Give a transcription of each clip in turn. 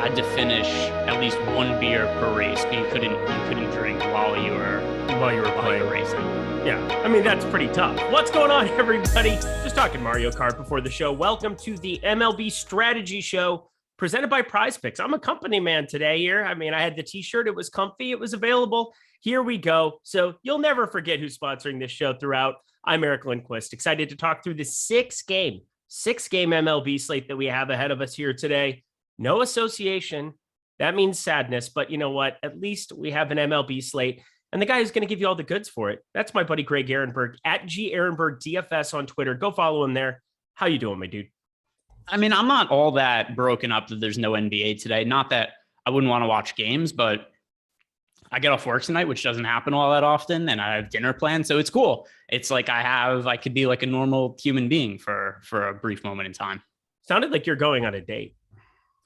had to finish at least one beer per race. But you couldn't drink while you were playing racing. Yeah, I mean, that's pretty tough. What's going on, everybody? Just talking Mario Kart before the show. Welcome to the MLB Strategy Show presented by PrizePicks. I'm a company man today here. I mean, I had the t-shirt. It was comfy. It was available. Here we go. So you'll never forget who's sponsoring this show throughout. I'm Eric Lindquist, excited to talk through the six-game MLB slate that we have ahead of us here today. No association. That means sadness. But you know what? At least we have an MLB slate. And the guy who's going to give you all the goods for it, that's my buddy Greg Ehrenberg at Ehrenberg DFS on Twitter. Go follow him there. How you doing, my dude? I mean, I'm not all that broken up that there's no NBA today. Not that I wouldn't want to watch games, but I get off work tonight, which doesn't happen all that often, and I have dinner planned, so it's cool. It's like I could be like a normal human being for a brief moment in time. Sounded like you're going on a date.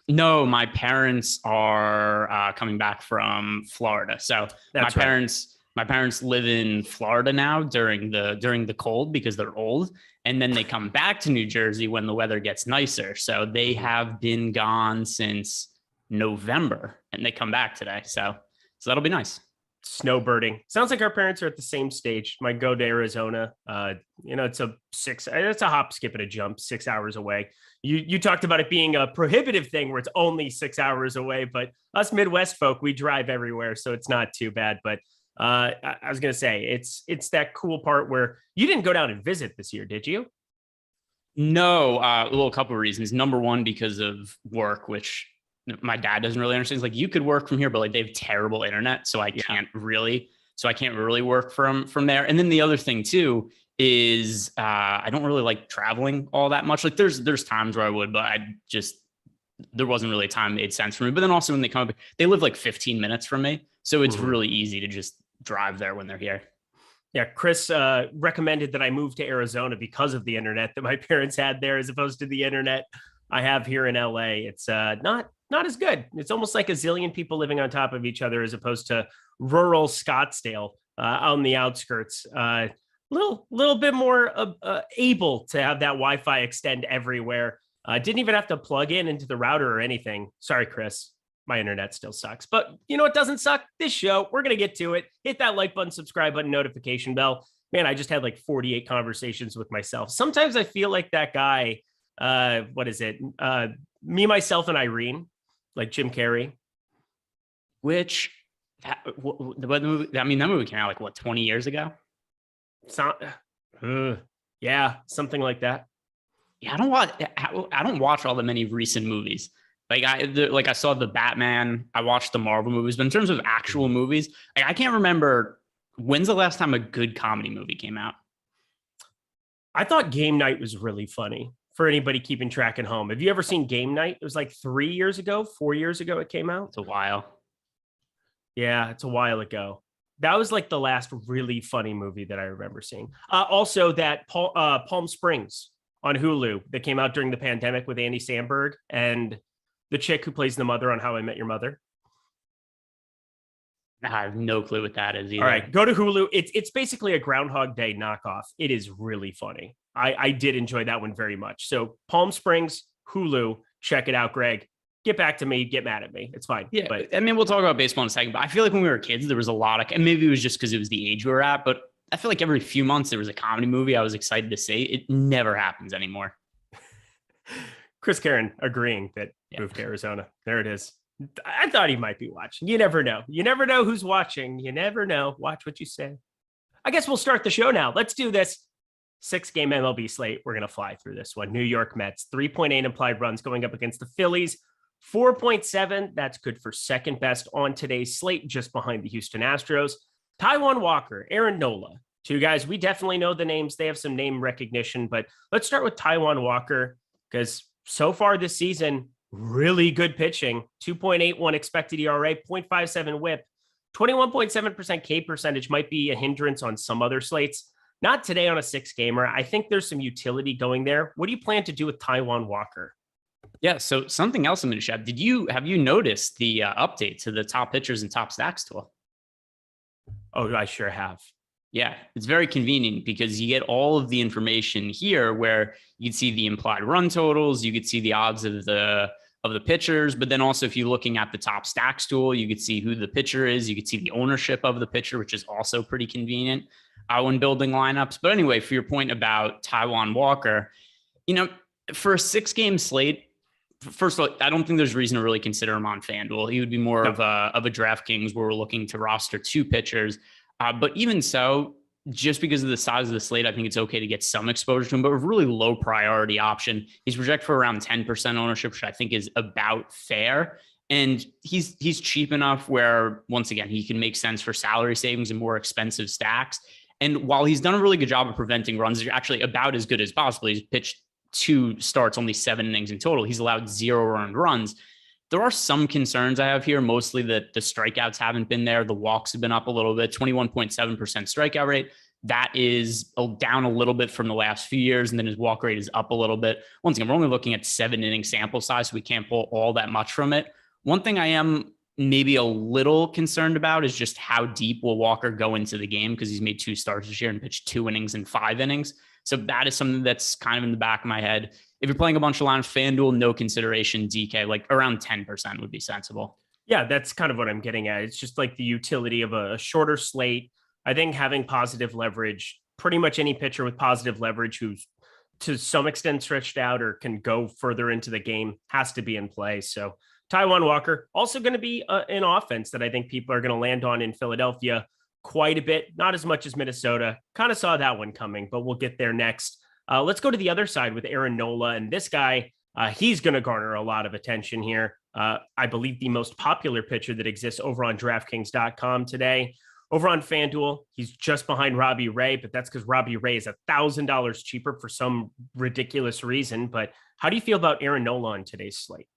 No, my parents are coming back from Florida. So my parents live in Florida now during the cold because they're old. And then they come back to New Jersey when the weather gets nicer. So they have been gone since November and they come back today. So that'll be nice. Snowbirding. Sounds like our parents are at the same stage. Might go to Arizona. It's a hop, skip, and a jump, 6 hours away. You talked about it being a prohibitive thing where it's only 6 hours away, but us Midwest folk, we drive everywhere, so it's not too bad. But I was gonna say it's that cool part where you didn't go down and visit this year, did you? No, a couple of reasons. Number one, because of work, which my dad doesn't really understand. It's like you could work from here, but like they have terrible internet, so I can't really work from there. And then the other thing too is I don't really like traveling all that much. Like there's times where I would, but there wasn't really a time that made sense for me. But then also when they come up, they live like 15 minutes from me, so it's really easy to just drive there when they're here. Yeah, Chris recommended that I move to Arizona because of the internet that my parents had there, as opposed to the internet I have here in LA. It's not as good. It's almost like a zillion people living on top of each other as opposed to rural Scottsdale on the outskirts. Little bit more able to have that Wi-Fi extend everywhere. Didn't even have to plug into the router or anything. Sorry, Chris. My internet still sucks. But you know what doesn't suck? This show. We're going to get to it. Hit that like button, subscribe button, notification bell. Man, I just had like 48 conversations with myself. Sometimes I feel like that guy, what is it? Me, Myself, and Irene. Like Jim Carrey. That movie came out like 20 years ago? Yeah, something like that. Yeah, I don't watch all the many recent movies. I saw the Batman, I watched the Marvel movies, but in terms of actual movies, I can't remember when's the last time a good comedy movie came out. I thought Game Night was really funny. For anybody keeping track at home, have you ever seen Game Night? It was like 4 years ago it came out. It's a while. Yeah, it's a while ago. That was like the last really funny movie that I remember seeing. Also, that Palm Springs on Hulu that came out during the pandemic with Andy Samberg and the chick who plays the mother on How I Met Your Mother. I have no clue what that is either. All right, go to Hulu. It's basically a Groundhog Day knockoff. It is really funny. I did enjoy that one very much. So Palm Springs, Hulu, check it out, Greg. Get back to me. Get mad at me. It's fine. Yeah, but I mean, we'll talk about baseball in a second. But I feel like when we were kids, there was a lot of, and maybe it was just because it was the age we were at. But I feel like every few months there was a comedy movie I was excited to see. It never happens anymore. Chris Karen agreeing that moved to Arizona. There it is. I thought he might be watching. You never know. You never know who's watching. You never know. Watch what you say. I guess we'll start the show now. Let's do this. 6-game MLB slate. We're going to fly through this one. New York Mets, 3.8 implied runs going up against the Phillies. 4.7. That's good for second best on today's slate, just behind the Houston Astros. Taijuan Walker, Aaron Nola. Two guys, we definitely know the names. They have some name recognition, but let's start with Taijuan Walker because so far this season, really good pitching. 2.81 expected ERA, 0.57 whip, 21.7% K percentage might be a hindrance on some other slates. Not today on a 6-gamer. I think there's some utility going there. What do you plan to do with Taijuan Walker? Yeah, so something else I'm going to share. Have you noticed the update to the top pitchers and top stacks tool? Oh, I sure have. Yeah, it's very convenient because you get all of the information here where you can see the implied run totals. You could see the odds of the of the pitchers. But then also, if you're looking at the top stacks tool, you could see who the pitcher is. You could see the ownership of the pitcher, which is also pretty convenient when building lineups. But anyway, for your point about Taijuan Walker, for a 6-game slate, first of all, I don't think there's reason to really consider him on FanDuel. He would be more of a DraftKings where we're looking to roster 2 pitchers. But even so, just because of the size of the slate, I think it's okay to get some exposure to him, but a really low priority option. He's projected for around 10% ownership, which I think is about fair. And he's cheap enough where, once again, he can make sense for salary savings and more expensive stacks. And while he's done a really good job of preventing runs, they're actually about as good as possible. He's pitched 2 starts, only 7 innings in total. He's allowed 0 earned runs. There are some concerns I have here, mostly that the strikeouts haven't been there. The walks have been up a little bit, 21.7% strikeout rate. That is down a little bit from the last few years. And then his walk rate is up a little bit. Once again, we're only looking at 7-inning sample size, so we can't pull all that much from it. One thing I am maybe a little concerned about is just how deep will Walker go into the game, because he's made 2 starts this year and pitched 2 innings and 5 innings. So that is something that's kind of in the back of my head. If you're playing a bunch of lines, FanDuel, no consideration. DK, like around 10% would be sensible. Yeah, that's kind of what I'm getting at. It's just like the utility of a shorter slate. I think having positive leverage, pretty much any pitcher with positive leverage who's to some extent stretched out or can go further into the game has to be in play. So Taijuan Walker also going to be an offense that I think people are going to land on in Philadelphia quite a bit, not as much as Minnesota. Kind of saw that one coming, but we'll get there next. Let's go to the other side with Aaron Nola. And this guy, he's going to garner a lot of attention here. I believe the most popular pitcher that exists over on DraftKings.com today. Over on FanDuel, he's just behind Robbie Ray, but that's because Robbie Ray is $1,000 cheaper for some ridiculous reason. But how do you feel about Aaron Nola on today's slate?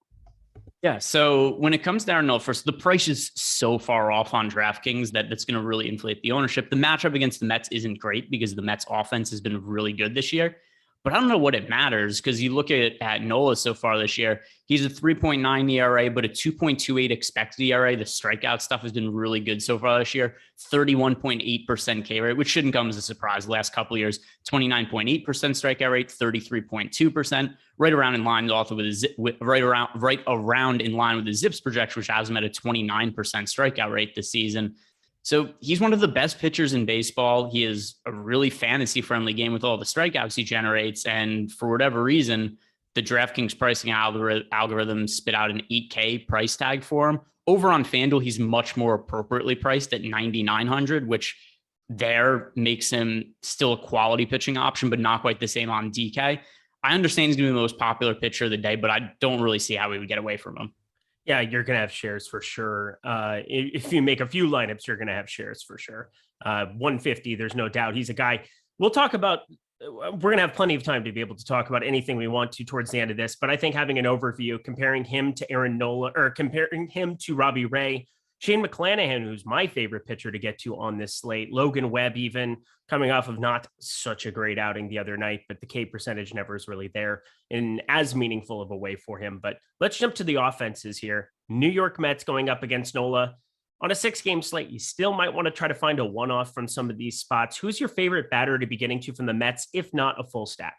Yeah, so when it comes to Aaron Nola, first, the price is so far off on DraftKings that's going to really inflate the ownership. The matchup against the Mets isn't great because the Mets offense has been really good this year. But I don't know what it matters, because you look at Nola so far this year, he's a 3.9 ERA, but a 2.28 expected ERA. The strikeout stuff has been really good so far this year. 31.8% K rate, which shouldn't come as a surprise. The last couple of years, 29.8% strikeout rate, 33.2%, right around in line also with right around in line with the Zips projection, which has him at a 29% strikeout rate this season. So he's one of the best pitchers in baseball. He is a really fantasy-friendly game with all the strikeouts he generates. And for whatever reason, the DraftKings pricing algorithm spit out an 8K price tag for him. Over on FanDuel, he's much more appropriately priced at $9,900, which there makes him still a quality pitching option, but not quite the same on DK. I understand he's going to be the most popular pitcher of the day, but I don't really see how we would get away from him. Yeah, you're going to have shares for sure. If you make a few lineups, you're going to have shares for sure. 150, there's no doubt. He's a guy we'll talk about. We're going to have plenty of time to be able to talk about anything we want to towards the end of this. But I think having an overview, comparing him to Aaron Nola, or comparing him to Robbie Ray, Shane McClanahan, who's my favorite pitcher to get to on this slate, Logan Webb, even coming off of not such a great outing the other night, but the K percentage never is really there in as meaningful of a way for him. But let's jump to the offenses here. New York Mets going up against Nola on a 6-game slate. You still might want to try to find a one-off from some of these spots. Who's your favorite batter to be getting to from the Mets, if not a full stack?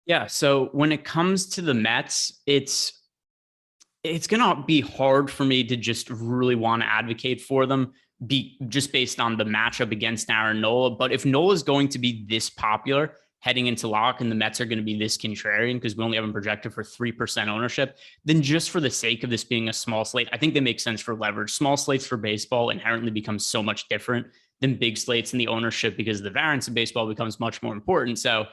Yeah. So when it comes to the Mets, it's going to be hard for me to just really want to advocate for them just based on the matchup against Aaron Nola. But if Nola is going to be this popular heading into lock and the Mets are going to be this contrarian because we only have them projected for 3% ownership, then just for the sake of this being a small slate, I think they make sense for leverage. Small slates for baseball inherently become so much different than big slates in the ownership because the variance of baseball becomes much more important. So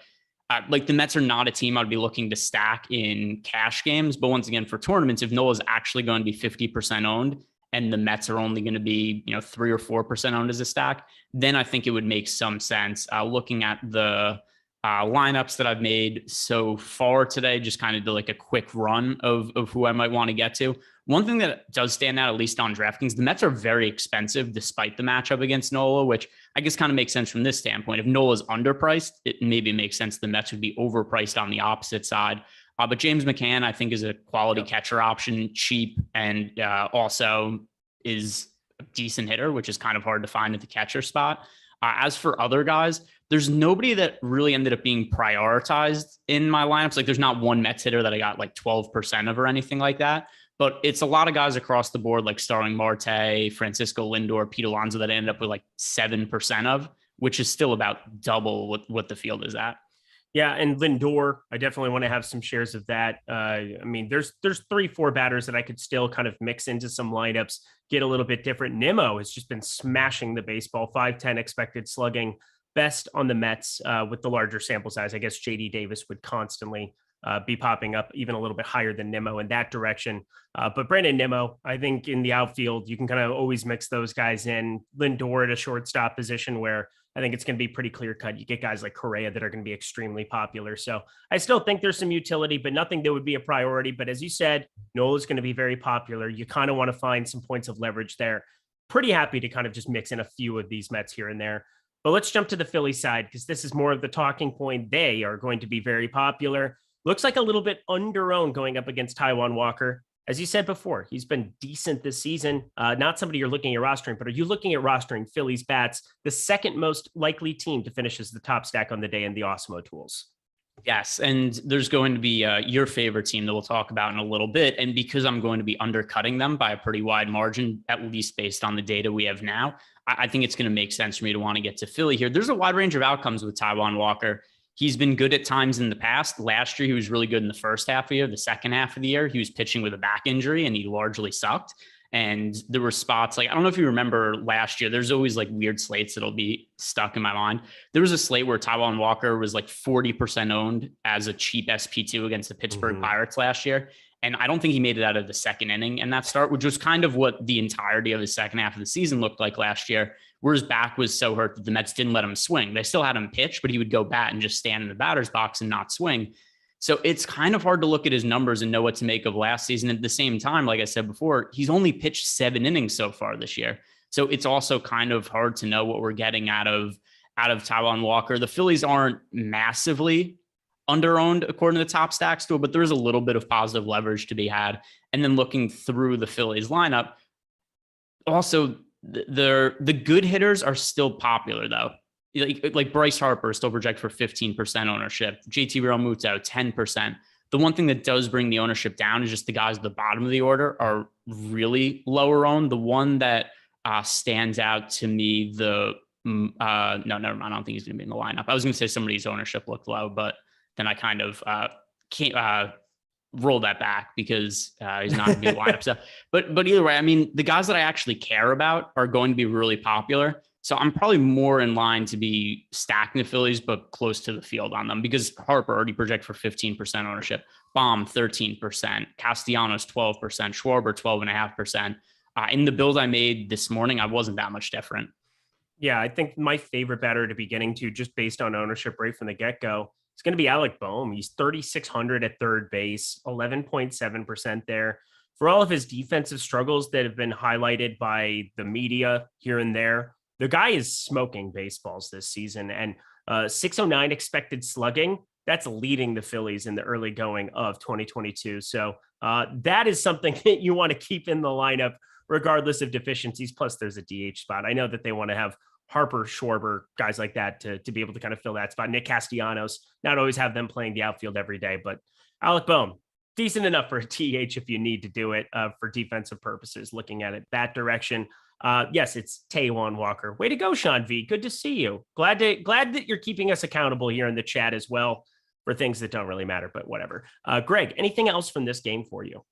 like the Mets are not a team I'd be looking to stack in cash games. But once again, for tournaments, if Nola's actually going to be 50% owned and the Mets are only going to be, 3 or 4% owned as a stack, then I think it would make some sense. Looking at the lineups that I've made so far today, just kind of do like a quick run of who I might want to get to. One thing that does stand out, at least on DraftKings, the Mets are very expensive despite the matchup against Nola, which I guess kind of makes sense from this standpoint. If Nola's underpriced, it maybe makes sense the Mets would be overpriced on the opposite side. But James McCann, I think, is a quality catcher option, cheap, and also is a decent hitter, which is kind of hard to find at the catcher spot. As for other guys, there's nobody that really ended up being prioritized in my lineups. Like there's not one Mets hitter that I got like 12% of or anything like that. But it's a lot of guys across the board, like Starling Marte, Francisco Lindor, Pete Alonso, that I ended up with like 7% of, which is still about double what the field is at. Yeah, and Lindor, I definitely want to have some shares of that. I mean, there's 3-4 batters that I could still kind of mix into some lineups, get a little bit different. Nimmo has just been smashing the baseball, 510 expected slugging, best on the Mets with the larger sample size. I guess JD Davis would constantly be popping up even a little bit higher than Nimmo in that direction. But Brandon Nimmo, I think in the outfield, you can kind of always mix those guys in. Lindor at a shortstop position where I think it's going to be pretty clear cut. You get guys like Correa that are going to be extremely popular. So I still think there's some utility, but nothing that would be a priority. But as you said, Nola is going to be very popular. You kind of want to find some points of leverage there. Pretty happy to kind of just mix in a few of these Mets here and there. But let's jump to the Philly side because this is more of the talking point. They are going to be very popular. Looks like a little bit under-owned going up against Taijuan Walker. As you said before, he's been decent this season. Not somebody you're looking at rostering, but are you looking at rostering Phillies bats, the second most likely team to finish as the top stack on the day in the Awesemo tools? Yes, and there's going to be your favorite team that we'll talk about in a little bit. And because I'm going to be undercutting them by a pretty wide margin, at least based on the data we have now, I think it's going to make sense for me to want to get to Philly here. There's a wide range of outcomes with Taijuan Walker. He's been good at times in the past. Last year, he was really good in the first half of the year. The second half of the year, he was pitching with a back injury and he largely sucked. And there were spots like, I don't know if you remember last year, there's always like weird slates that'll be stuck in my mind. There was a slate where Taijuan Walker was like 40% owned as a cheap SP2 against the Pittsburgh Pirates last year. And I don't think he made it out of the second inning in that start, which was kind of what the entirety of his second half of the season looked like last year, where his back was so hurt that the Mets didn't let him swing. They still had him pitch, but he would go bat and just stand in the batter's box and not swing. So it's kind of hard to look at his numbers and know what to make of last season. At the same time, like I said before, he's only pitched 7 innings so far this year. So it's also kind of hard to know what we're getting out of Taijuan Walker. The Phillies aren't massively under-owned according to the top stacks tool, but there is a little bit of positive leverage to be had. And then looking through the Phillies lineup, also the good hitters are still popular though. Like Bryce Harper still project for 15% ownership. JT Realmuto, 10%. The one thing that does bring the ownership down is just the guys at the bottom of the order are really lower owned. The one that stands out to me, no, never mind. I don't think he's going to be in the lineup. I was going to say somebody's ownership looked low, but then I kind of can't roll that back because he's not going to be in the lineup. So, but either way, I mean, the guys that I actually care about are going to be really popular. So I'm probably more in line to be stacking the Phillies, but close to the field on them because Harper already project for 15% ownership, Baum 13%, Castellanos 12%, Schwarber 12.5%. In the build I made this morning, I wasn't that much different. Yeah, I think my favorite batter to be getting to just based on ownership rate from the get-go, it's going to be Alec Bohm. He's 3,600 at third base, 11.7% there. For all of his defensive struggles that have been highlighted by the media here and there, the guy is smoking baseballs this season, and 609 expected slugging. That's leading the Phillies in the early going of 2022. So that is something that you want to keep in the lineup, regardless of deficiencies. Plus, there's a DH spot. I know that they want to have Harper, Schwarber, guys like that to be able to kind of fill that spot. Nick Castellanos, not always have them playing the outfield every day, but Alec Bohm, decent enough for a DH if you need to do it for defensive purposes, looking at it that direction. Yes, it's Taijuan Walker. Way to go, Sean V. Good to see you. Glad that you're keeping us accountable here in the chat as well for things that don't really matter, but whatever. Greg, anything else from this game for you?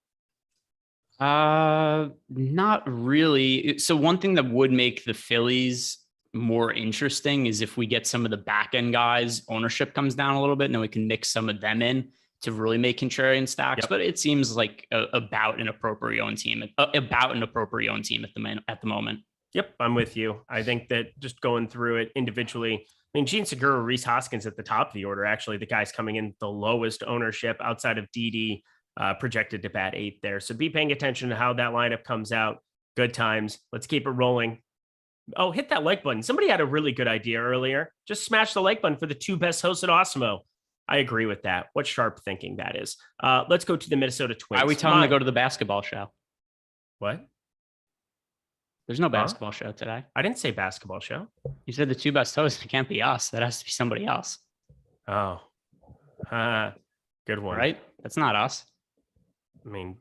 Not really. So one thing that would make the Phillies more interesting is if we get some of the back end guys, ownership comes down a little bit, and then we can mix some of them in to really make contrarian stacks. Yep. But it seems like about an appropriate owned team at the moment. Yep, I'm with you. I think that just going through it individually, I mean, Gene Segura, Rhys Hoskins at the top of the order, actually the guys coming in the lowest ownership outside of Didi, projected to bat 8th there. So be paying attention to how that lineup comes out. Good times. Let's keep it rolling. Oh, hit that like button. Somebody had a really good idea earlier. Just smash the like button for the 2 best hosts at Awesemo. I agree with that. What sharp thinking that is. Let's go to the Minnesota Twins. Why are we telling them to go to the basketball show? What? There's no basketball show today. I didn't say basketball show. You said the two best hosts. It can't be us. That has to be somebody else. Oh, good one. Right? That's not us. I mean,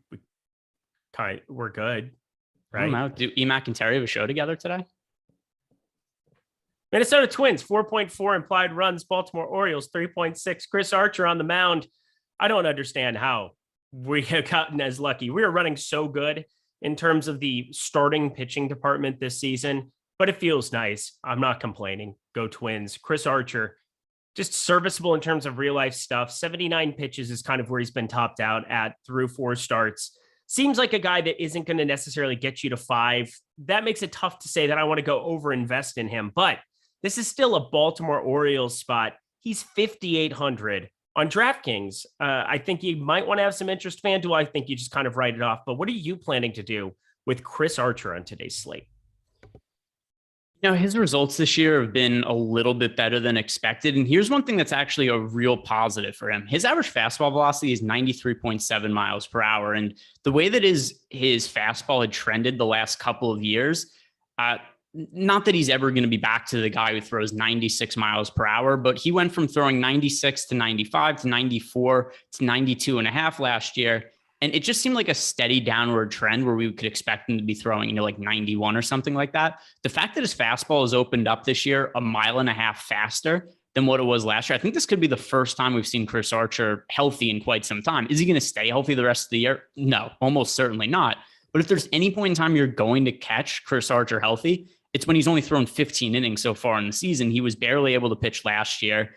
we're good, right? I don't know. Do Emac and Terry have a show together today? Minnesota Twins, 4.4 implied runs. Baltimore Orioles, 3.6. Chris Archer on the mound. I don't understand how we have gotten as lucky. We are running so good in terms of the starting pitching department this season, but it feels nice. I'm not complaining. Go Twins. Chris Archer, just serviceable in terms of real life stuff. 79 pitches is kind of where he's been topped out at through 4 starts. Seems like a guy that isn't going to necessarily get you to 5. That makes it tough to say that I want to go over invest in him, but this is still a Baltimore Orioles spot. He's 5,800 on DraftKings. I think you might want to have some interest. FanDuel, I think you just kind of write it off. But what are you planning to do with Chris Archer on today's slate? His results this year have been a little bit better than expected. And here's one thing that's actually a real positive for him. His average fastball velocity is 93.7 miles per hour. And the way that his fastball had trended the last couple of years, not that he's ever going to be back to the guy who throws 96 miles per hour, but he went from throwing 96 to 95 to 94 to 92 and a half last year. And it just seemed like a steady downward trend where we could expect him to be throwing, like 91 or something like that. The fact that his fastball has opened up this year 1.5 miles faster than what it was last year, I think this could be the first time we've seen Chris Archer healthy in quite some time. Is he going to stay healthy the rest of the year? No, almost certainly not. But if there's any point in time you're going to catch Chris Archer healthy, it's when he's only thrown 15 innings so far in the season. He was barely able to pitch last year.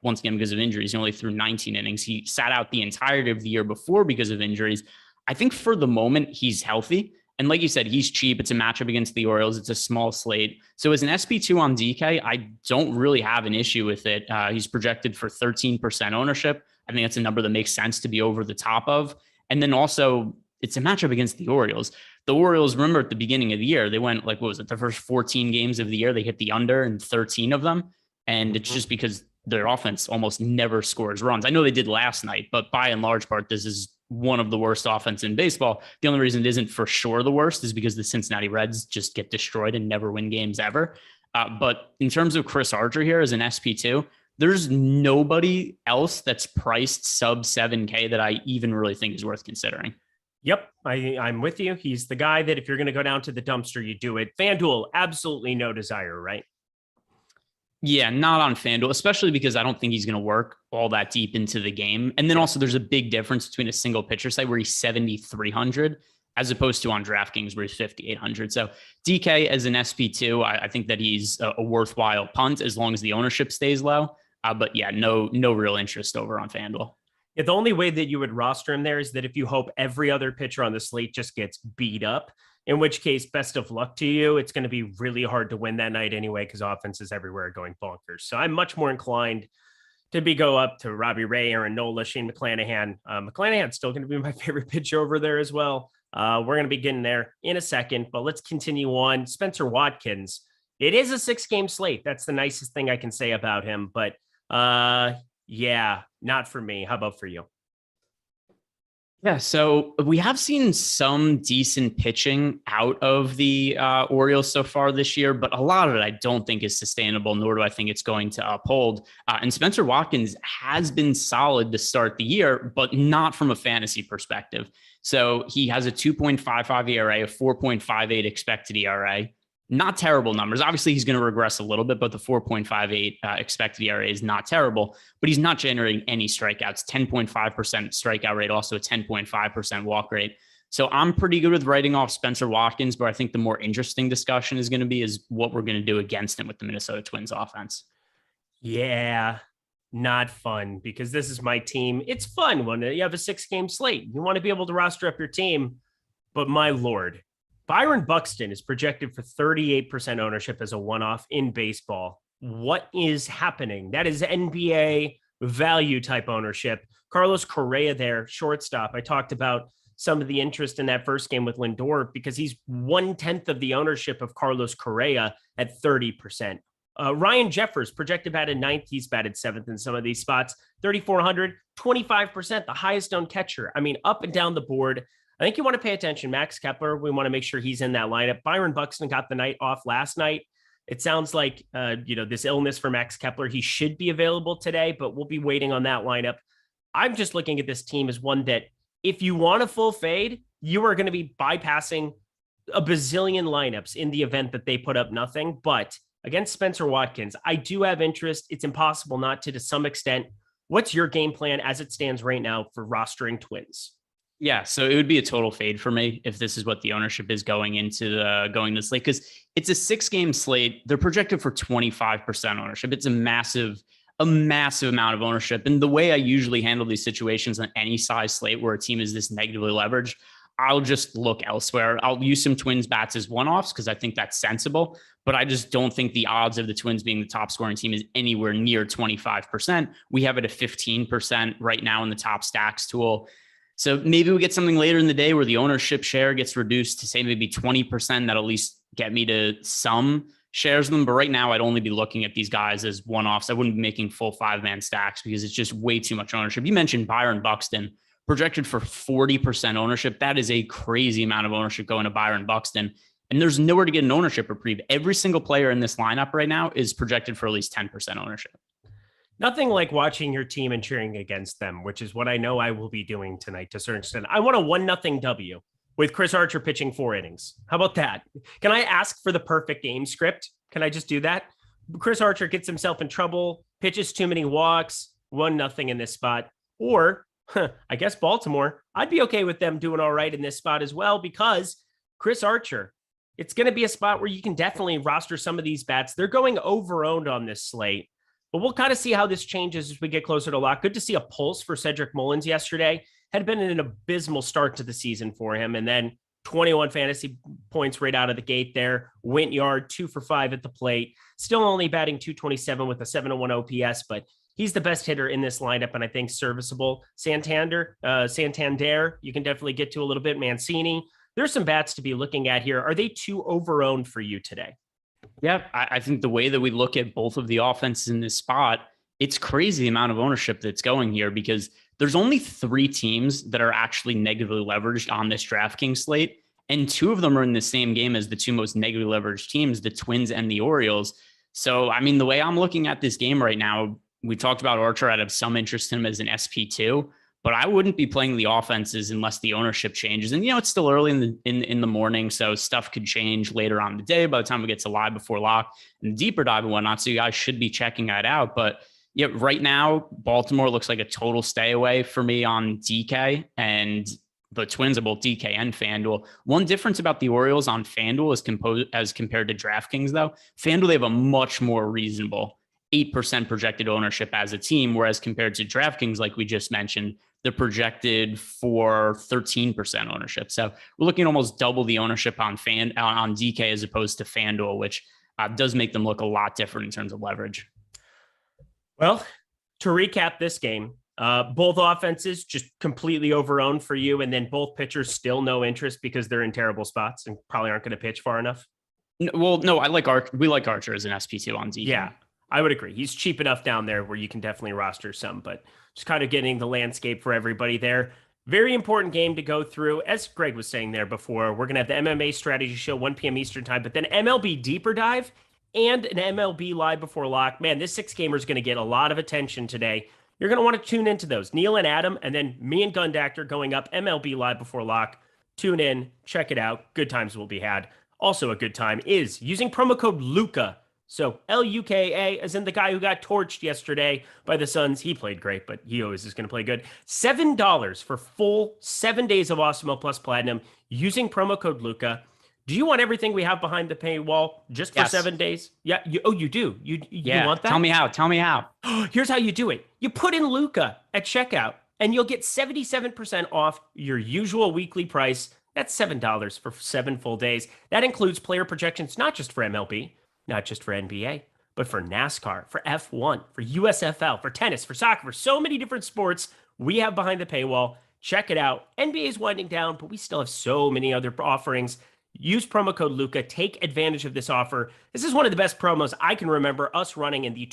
Once again, because of injuries, he only threw 19 innings. He sat out the entirety of the year before because of injuries. I think for the moment, he's healthy. And like you said, he's cheap. It's a matchup against the Orioles. It's a small slate. So as an SP2 on DK, I don't really have an issue with it. He's projected for 13% ownership. I think that's a number that makes sense to be over the top of. And then also, it's a matchup against the Orioles. The Orioles, remember at the beginning of the year, they went the first 14 games of the year, they hit the under in 13 of them. And it's just because their offense almost never scores runs. I know they did last night, but by and large part, this is one of the worst offense in baseball. The only reason it isn't for sure the worst is because the Cincinnati Reds just get destroyed and never win games ever. But in terms of Chris Archer here as an SP2, there's nobody else that's priced sub 7K that I even really think is worth considering. Yep, I'm with you. He's the guy that if you're going to go down to the dumpster, you do it. FanDuel, absolutely no desire, right? Yeah, not on FanDuel, especially because I don't think he's going to work all that deep into the game. And then also there's a big difference between a single pitcher site where he's 7,300 as opposed to on DraftKings where he's 5,800. So DK as an SP2, I think that he's a worthwhile punt as long as the ownership stays low. But yeah, no real interest over on FanDuel. Yeah, the only way that you would roster him there is that if you hope every other pitcher on the slate just gets beat up, in which case, best of luck to you. It's going to be really hard to win that night anyway, because offenses everywhere are going bonkers. So I'm much more inclined to go up to Robbie Ray, Aaron Nola, Shane McClanahan. McClanahan's still going to be my favorite pitcher over there as well. We're going to be getting there in a second, but let's continue on. Spencer Watkins. It is a 6-game slate. That's the nicest thing I can say about him, but yeah, not for me. How about for you? Yeah, so we have seen some decent pitching out of the Orioles so far this year, but a lot of it I don't think is sustainable, nor do I think it's going to uphold. And Spencer Watkins has been solid to start the year, but not from a fantasy perspective. So he has a 2.55 ERA, a 4.58 expected ERA. Not terrible numbers. Obviously, he's going to regress a little bit, but the 4.58 expected ERA is not terrible, but he's not generating any strikeouts. 10.5% strikeout rate, also a 10.5% walk rate. So I'm pretty good with writing off Spencer Watkins, but I think the more interesting discussion is going to be is what we're going to do against him with the Minnesota Twins offense. Yeah, not fun, because this is my team. It's fun when you have a 6-game slate. You want to be able to roster up your team, but my Lord, Byron Buxton is projected for 38% ownership as a one-off in baseball. What is happening? That is NBA value type ownership. Carlos Correa there, shortstop. I talked about some of the interest in that first game with Lindor because he's 1/10 of the ownership of Carlos Correa at 30%. Ryan Jeffers projected batted 9th. He's batted 7th in some of these spots. 3,400, 25%, the highest owned catcher. I mean, up and down the board. I think you want to pay attention. Max Kepler, we want to make sure he's in that lineup. Byron Buxton got the night off last night. It sounds like, this illness for Max Kepler, he should be available today, but we'll be waiting on that lineup. I'm just looking at this team as one that if you want a full fade, you are going to be bypassing a bazillion lineups in the event that they put up nothing. But against Spencer Watkins, I do have interest. It's impossible not to some extent. What's your game plan as it stands right now for rostering Twins? Yeah, so it would be a total fade for me if this is what the ownership is going into the slate, because it's a 6-game slate. They're projected for 25% ownership. It's a massive amount of ownership. And the way I usually handle these situations on any size slate where a team is this negatively leveraged, I'll just look elsewhere. I'll use some Twins bats as one-offs because I think that's sensible, but I just don't think the odds of the Twins being the top scoring team is anywhere near 25%. We have it at 15% right now in the top stacks tool. So maybe we get something later in the day where the ownership share gets reduced to say maybe 20%. That'll at least get me to some shares of them. But right now I'd only be looking at these guys as one-offs. I wouldn't be making full 5-man stacks because it's just way too much ownership. You mentioned Byron Buxton, projected for 40% ownership. That is a crazy amount of ownership going to Byron Buxton. And there's nowhere to get an ownership reprieve. Every single player in this lineup right now is projected for at least 10% ownership. Nothing like watching your team and cheering against them, which is what I know I will be doing tonight to a certain extent. I want a 1-0 W with Chris Archer pitching 4 innings. How about that? Can I ask for the perfect game script? Can I just do that? Chris Archer gets himself in trouble, pitches too many walks, 1-0 in this spot. Or I guess Baltimore, I'd be okay with them doing all right in this spot as well, because Chris Archer, it's going to be a spot where you can definitely roster some of these bats. They're going over-owned on this slate, but we'll kind of see how this changes as we get closer to lock. Good to see a pulse for Cedric Mullins yesterday. Had been an abysmal start to the season for him, and then 21 fantasy points right out of the gate there. Went yard, 2 for 5 at the plate. Still only batting .227 with a 701 OPS, but he's the best hitter in this lineup, and I think serviceable. Santander, you can definitely get to a little bit. Mancini. There's some bats to be looking at here. Are they too over-owned for you today? Yeah, I think the way that we look at both of the offenses in this spot, it's crazy the amount of ownership that's going here, because there's only 3 teams that are actually negatively leveraged on this DraftKings slate, and 2 of them are in the same game as the 2 most negatively leveraged teams, the Twins and the Orioles. So, I mean, the way I'm looking at this game right now, we talked about Archer. I'd have some interest in him as an SP2, but I wouldn't be playing the offenses unless the ownership changes. And, it's still early in the morning, so stuff could change later on in the day by the time we get to live before lock and deeper dive and whatnot. So you guys should be checking that out. But yeah, right now, Baltimore looks like a total stay away for me on DK, and the Twins are both DK and FanDuel. One difference about the Orioles on FanDuel as compared to DraftKings, though, FanDuel, they have a much more reasonable 8% projected ownership as a team, whereas compared to DraftKings, like we just mentioned, they're projected for 13% ownership. So we're looking at almost double the ownership on DK as opposed to FanDuel, which does make them look a lot different in terms of leverage. Well, to recap this game, both offenses just completely over-owned for you, and then both pitchers still no interest because they're in terrible spots and probably aren't going to pitch far enough. No, I like Archer. We like Archer as an SP2 on DK. Yeah, I would agree. He's cheap enough down there where you can definitely roster some, but just kind of getting the landscape for everybody there. Very important game to go through. As Greg was saying there before, we're going to have the MMA strategy show 1 p.m. Eastern time, but then MLB deeper dive and an MLB live before lock. Man, this 6-gamer is going to get a lot of attention today. You're going to want to tune into those. Neil and Adam, and then me and Gundactor going up MLB live before lock. Tune in, check it out. Good times will be had. Also a good time is using promo code LUKA. So LUKA, as in the guy who got torched yesterday by the Suns. He played great, but he always is going to play good. $7 for full 7 days of Awesemo Plus Platinum using promo code LUKA. Do you want everything we have behind the paywall just for 7 days? Yeah. You do. You want that? Tell me how. Here's how you do it. You put in Luka at checkout and you'll get 77% off your usual weekly price. That's $7 for 7 full days. That includes player projections, not just for MLB, not just for NBA, but for NASCAR, for F1, for USFL, for tennis, for soccer, for so many different sports we have behind the paywall. Check it out. NBA is winding down, but we still have so many other offerings. Use promo code LUKA. Take advantage of this offer. This is one of the best promos I can remember us running in the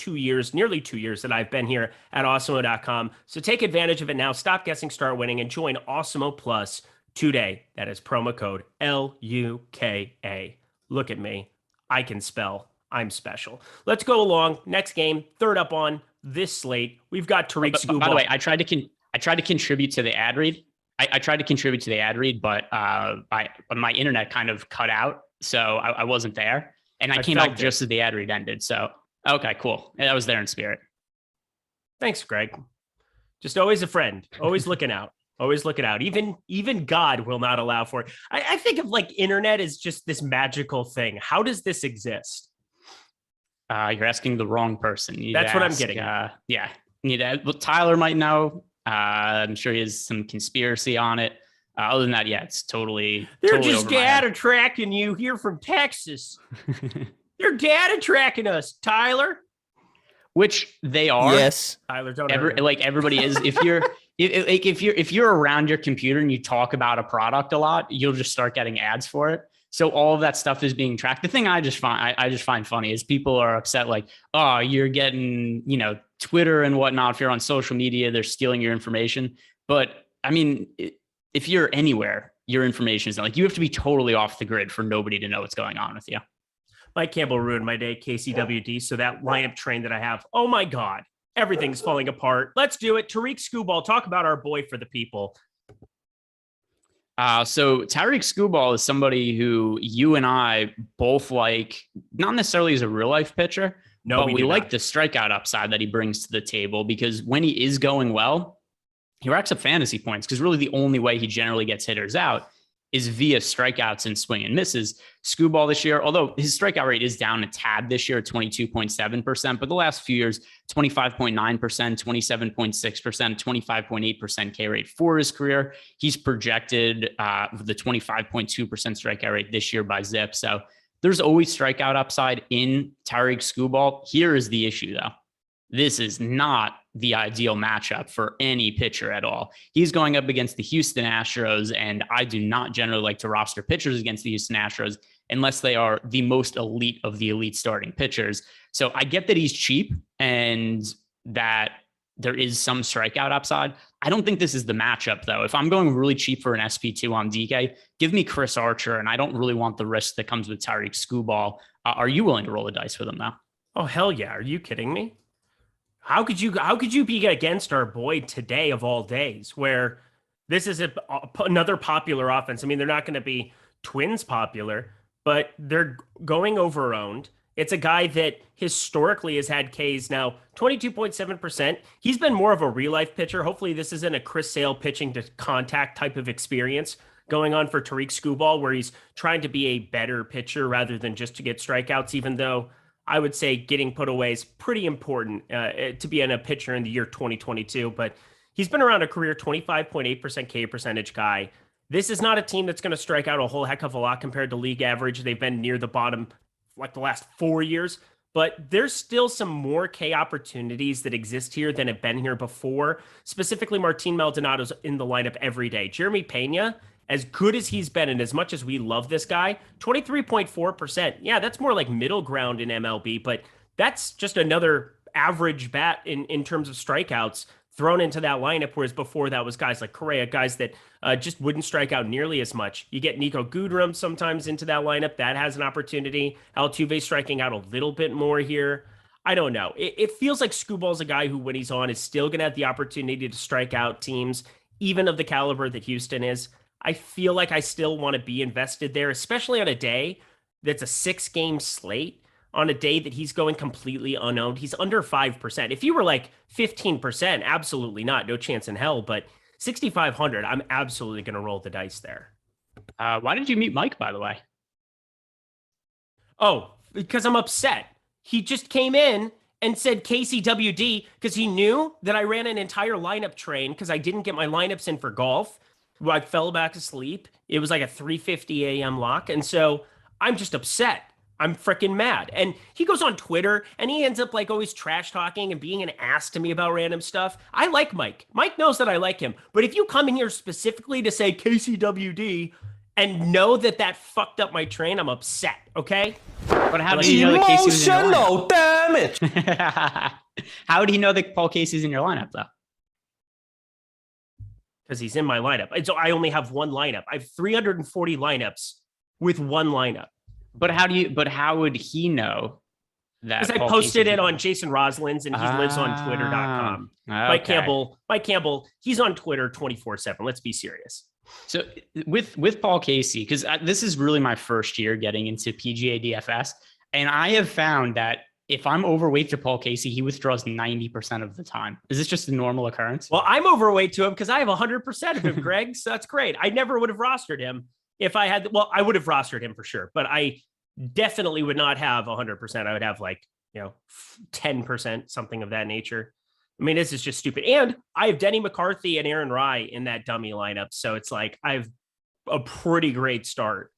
nearly 2 years that I've been here at Awesemo.com. So take advantage of it now. Stop guessing, start winning, and join Awesemo Plus today. That is promo code LUKA. Look at me. I can spell. I'm special. Let's go along. Next game, third up on this slate. We've got Tarik Skubal. By the way, I tried to contribute to the ad read. I tried to contribute to the ad read, but my internet kind of cut out, so I wasn't there. And I came back just as the ad read ended. So, okay, cool. Yeah, that was there in spirit. Thanks, Greg. Just always a friend. Always looking out. Always looking out. Even God will not allow for it. I think of like internet as just this magical thing. How does this exist? You're asking the wrong person. That's what I'm getting. Yeah. Well, Tyler might know. I'm sure he has some conspiracy on it. Other than that, yeah, it's totally. They're just data tracking you here from Texas. They're data tracking us, Tyler. Which they are. Yes, Tyler. Don't everybody is. If you're around your computer and you talk about a product a lot, you'll just start getting ads for it. So all of that stuff is being tracked. The thing I just find funny is people are upset, like, oh, you're getting, Twitter and whatnot. If you're on social media, they're stealing your information. But I mean, if you're anywhere, your information is not, like, you have to be totally off the grid for nobody to know what's going on with you. Mike Campbell ruined my day, KCWD. So that lineup train that I have, oh my God, everything's falling apart. Let's do it. Tarik Skubal, talk about our boy for the people. So Tarik Skubal is somebody who you and I both like, not necessarily as a real life pitcher, but we like the strikeout upside that he brings to the table, because when he is going well, he racks up fantasy points, because really the only way he generally gets hitters out is via strikeouts and swing and misses. Skubal this year, although his strikeout rate is down a tad this year at 22.7%, but the last few years, 25.9%, 27.6%, 25.8% K rate for his career. He's projected the 25.2% strikeout rate this year by Zip. So there's always strikeout upside in Tarik Skubal. Here is the issue, though. This is not the ideal matchup for any pitcher at all. He's going up against the Houston Astros, and I do not generally like to roster pitchers against the Houston Astros unless they are the most elite of the elite starting pitchers. So I get that he's cheap and that there is some strikeout upside. I don't think this is the matchup, though. If I'm going really cheap for an SP2 on DK, give me Chris Archer, and I don't really want the risk that comes with Tarik Skubal. Are you willing to roll the dice with him, though? Oh, hell yeah. Are you kidding me? How could you be against our boy today of all days, where this is another popular offense? I mean, they're not going to be Twins popular, but they're going over-owned. It's a guy that historically has had Ks now 22.7%. He's been more of a real-life pitcher. Hopefully this isn't a Chris Sale pitching to contact type of experience going on for Tarik Skubal, where he's trying to be a better pitcher rather than just to get strikeouts, even though I would say getting put away is pretty important to be a pitcher in the year 2022, but he's been around a career 25.8% K percentage guy. This is not a team that's going to strike out a whole heck of a lot compared to league average. They've been near the bottom like the last 4 years, but there's still some more K opportunities that exist here than have been here before. Specifically, Martin Maldonado's in the lineup every day. Jeremy Pena, as good as he's been, and as much as we love this guy, 23.4%. Yeah, that's more like middle ground in MLB, but that's just another average bat in terms of strikeouts thrown into that lineup, whereas before that was guys like Correa, guys that just wouldn't strike out nearly as much. You get Nico Goodrum sometimes into that lineup. That has an opportunity. Altuve striking out a little bit more here. I don't know. It feels like Skubal's a guy who, when he's on, is still going to have the opportunity to strike out teams, even of the caliber that Houston is. I feel like I still want to be invested there, especially on a day that's a 6-game slate, on a day that he's going completely unowned. He's under 5%. If you were like 15%, absolutely not. No chance in hell. But 6,500, I'm absolutely going to roll the dice there. Why did you meet Mike, by the way? Oh, because I'm upset. He just came in and said KCWD because he knew that I ran an entire lineup train because I didn't get my lineups in for golf. I fell back asleep. It was like a 3:50 a.m. lock. And so I'm just upset. I'm freaking mad. And he goes on Twitter and he ends up like always trash talking and being an ass to me about random stuff. I like Mike. Mike knows that I like him. But if you come in here specifically to say KCWD and know that fucked up my train, I'm upset. Okay? But how do you know that Casey was in your lineup? Damage. How do you know that Paul Casey's in your lineup, though? because he's in my lineup. And so I only have one lineup. I have 340 lineups with one lineup. But how would he know that? Because I posted it on Jason Roslin's, and he lives on twitter.com. Okay. Mike Campbell, he's on Twitter 24/7. Let's be serious. So with Paul Casey, because this is really my first year getting into PGA DFS, and I have found that if I'm overweight to Paul Casey, he withdraws 90% of the time. Is this just a normal occurrence? Well, I'm overweight to him because I have 100% of him, Greg. So that's great. I never would have rostered him if I had. Well, I would have rostered him for sure, but I definitely would not have 100%. I would have 10%, something of that nature. I mean, this is just stupid. And I have Denny McCarthy and Aaron Rye in that dummy lineup. So it's like I have a pretty great start.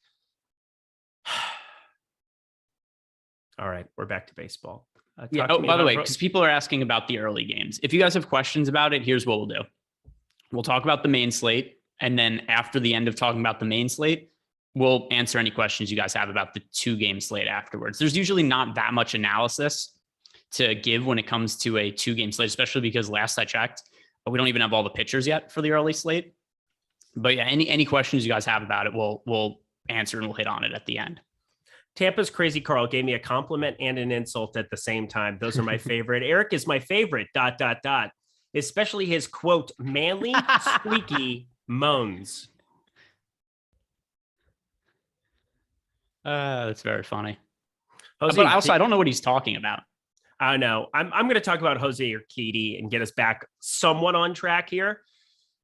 All right, we're back to baseball. By the way, because people are asking about the early games. If you guys have questions about it, here's what we'll do. We'll talk about the main slate. And then after the end of talking about the main slate, we'll answer any questions you guys have about the 2-game slate afterwards. There's usually not that much analysis to give when it comes to a 2-game slate, especially because last I checked, we don't even have all the pitchers yet for the early slate. But yeah, any questions you guys have about it, we'll answer and we'll hit on it at the end. Tampa's Crazy Carl gave me a compliment and an insult at the same time. Those are my favorite. Eric is my favorite, ... Especially his, quote, manly, squeaky moans. That's very funny. Jose, but also, I don't know what he's talking about. I know. I'm going to talk about Jose Urquidy and get us back somewhat on track here.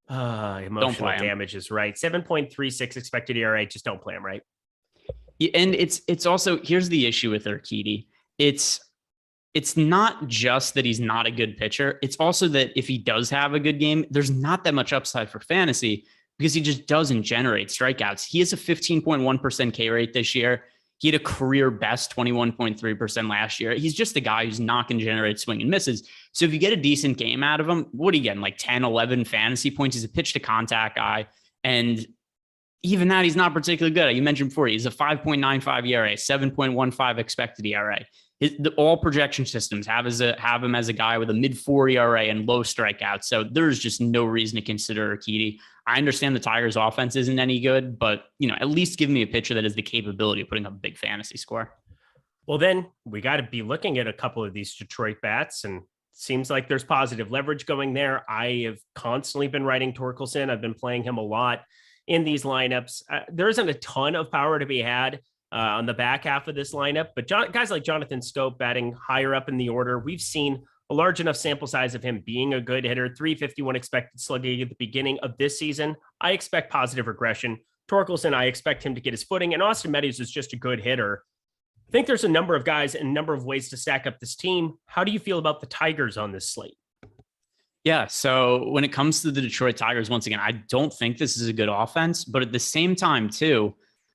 Emotional damage is right. 7.36 expected ERA. Just don't play him, right? And it's also, here's the issue with Urquidy. It's not just that he's not a good pitcher. It's also that if he does have a good game, there's not that much upside for fantasy because he just doesn't generate strikeouts. He has a 15.1% K rate this year. He had a career best 21.3% last year. He's just a guy who's not going to generate swing and misses. So if you get a decent game out of him, what are you getting? Like 10, 11 fantasy points. He's a pitch to contact guy. And even that, he's not particularly good. You mentioned before, he's a 5.95 ERA, 7.15 expected ERA. All projection systems have him as a guy with a mid-4 ERA and low strikeouts. So there's just no reason to consider Urquidy. I understand the Tigers' offense isn't any good, but at least give me a pitcher that has the capability of putting up a big fantasy score. Well, then we got to be looking at a couple of these Detroit bats, and seems like there's positive leverage going there. I have constantly been writing Torkelson. I've been playing him a lot in these lineups. There isn't a ton of power to be had on the back half of this lineup, but guys like Jonathan Scope batting higher up in the order, we've seen a large enough sample size of him being a good hitter. 351 expected slugging at the beginning of this season. I expect positive regression. Torkelson, I expect him to get his footing, and Austin Meadows is just a good hitter. I think there's a number of guys and a number of ways to stack up this team. How do you feel about the Tigers on this slate? Yeah, so when it comes to the Detroit Tigers, once again, I don't think this is a good offense, but at the same time, too,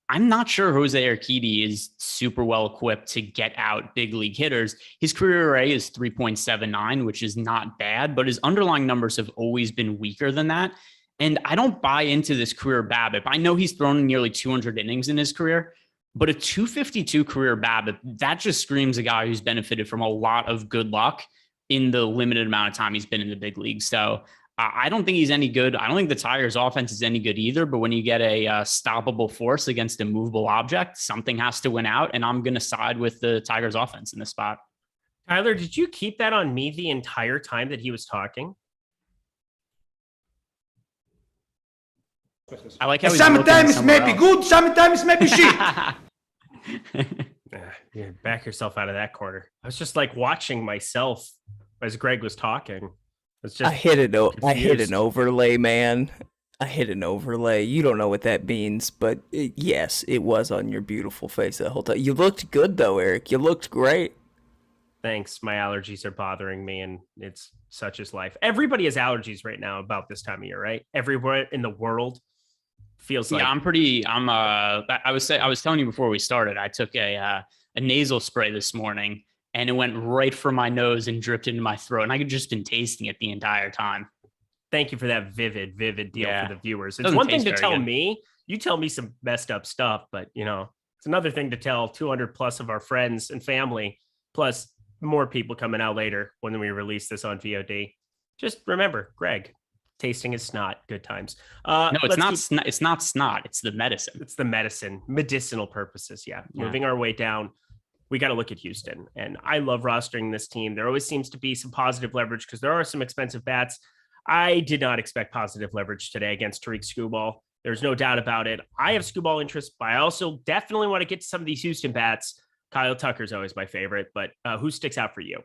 I'm not sure Jose Urquidy is super well equipped to get out big league hitters. His career ERA is 3.79, which is not bad, but his underlying numbers have always been weaker than that. And I don't buy into this career BABIP. I know he's thrown nearly 200 innings in his career, but a 252 career BABIP, that just screams a guy who's benefited from a lot of good luck in the limited amount of time he's been in the big league. So I don't think he's any good. I don't think the Tigers offense is any good either, but when you get a stoppable force against a movable object, something has to win out. And I'm going to side with the Tigers offense in this spot. Tyler, did you keep that on me the entire time that he was talking? I like how sometimes maybe good, sometimes maybe shit. Yeah, back yourself out of that corner. I was just like watching myself as Greg was talking. I hit an overlay, man. I hit an overlay. You don't know what that means, but yes, it was on your beautiful face the whole time. You looked good, though, Eric. You looked great. Thanks. My allergies are bothering me, and it's such is life. Everybody has allergies right now about this time of year, right? Everywhere in the world feels like. Yeah, I was telling you before we started, I took a nasal spray this morning, and it went right from my nose and dripped into my throat. And I could just been tasting it the entire time. Thank you for that vivid deal for the viewers. It's one thing to tell me, you tell me some messed up stuff, but it's another thing to tell 200 plus of our friends and family, plus more people coming out later when we release this on VOD. Just remember, Greg, tasting his snot. Good times. No, it's not. It's not snot. It's the medicine. It's the medicine, medicinal purposes. Yeah. Moving our way down, we got to look at Houston. And I love rostering this team. There always seems to be some positive leverage because there are some expensive bats. I did not expect positive leverage today against Tarik Skubal. There's no doubt about it. I have Skubal interest, but I also definitely want to get to some of these Houston bats. Kyle Tucker's always my favorite, but who sticks out for you?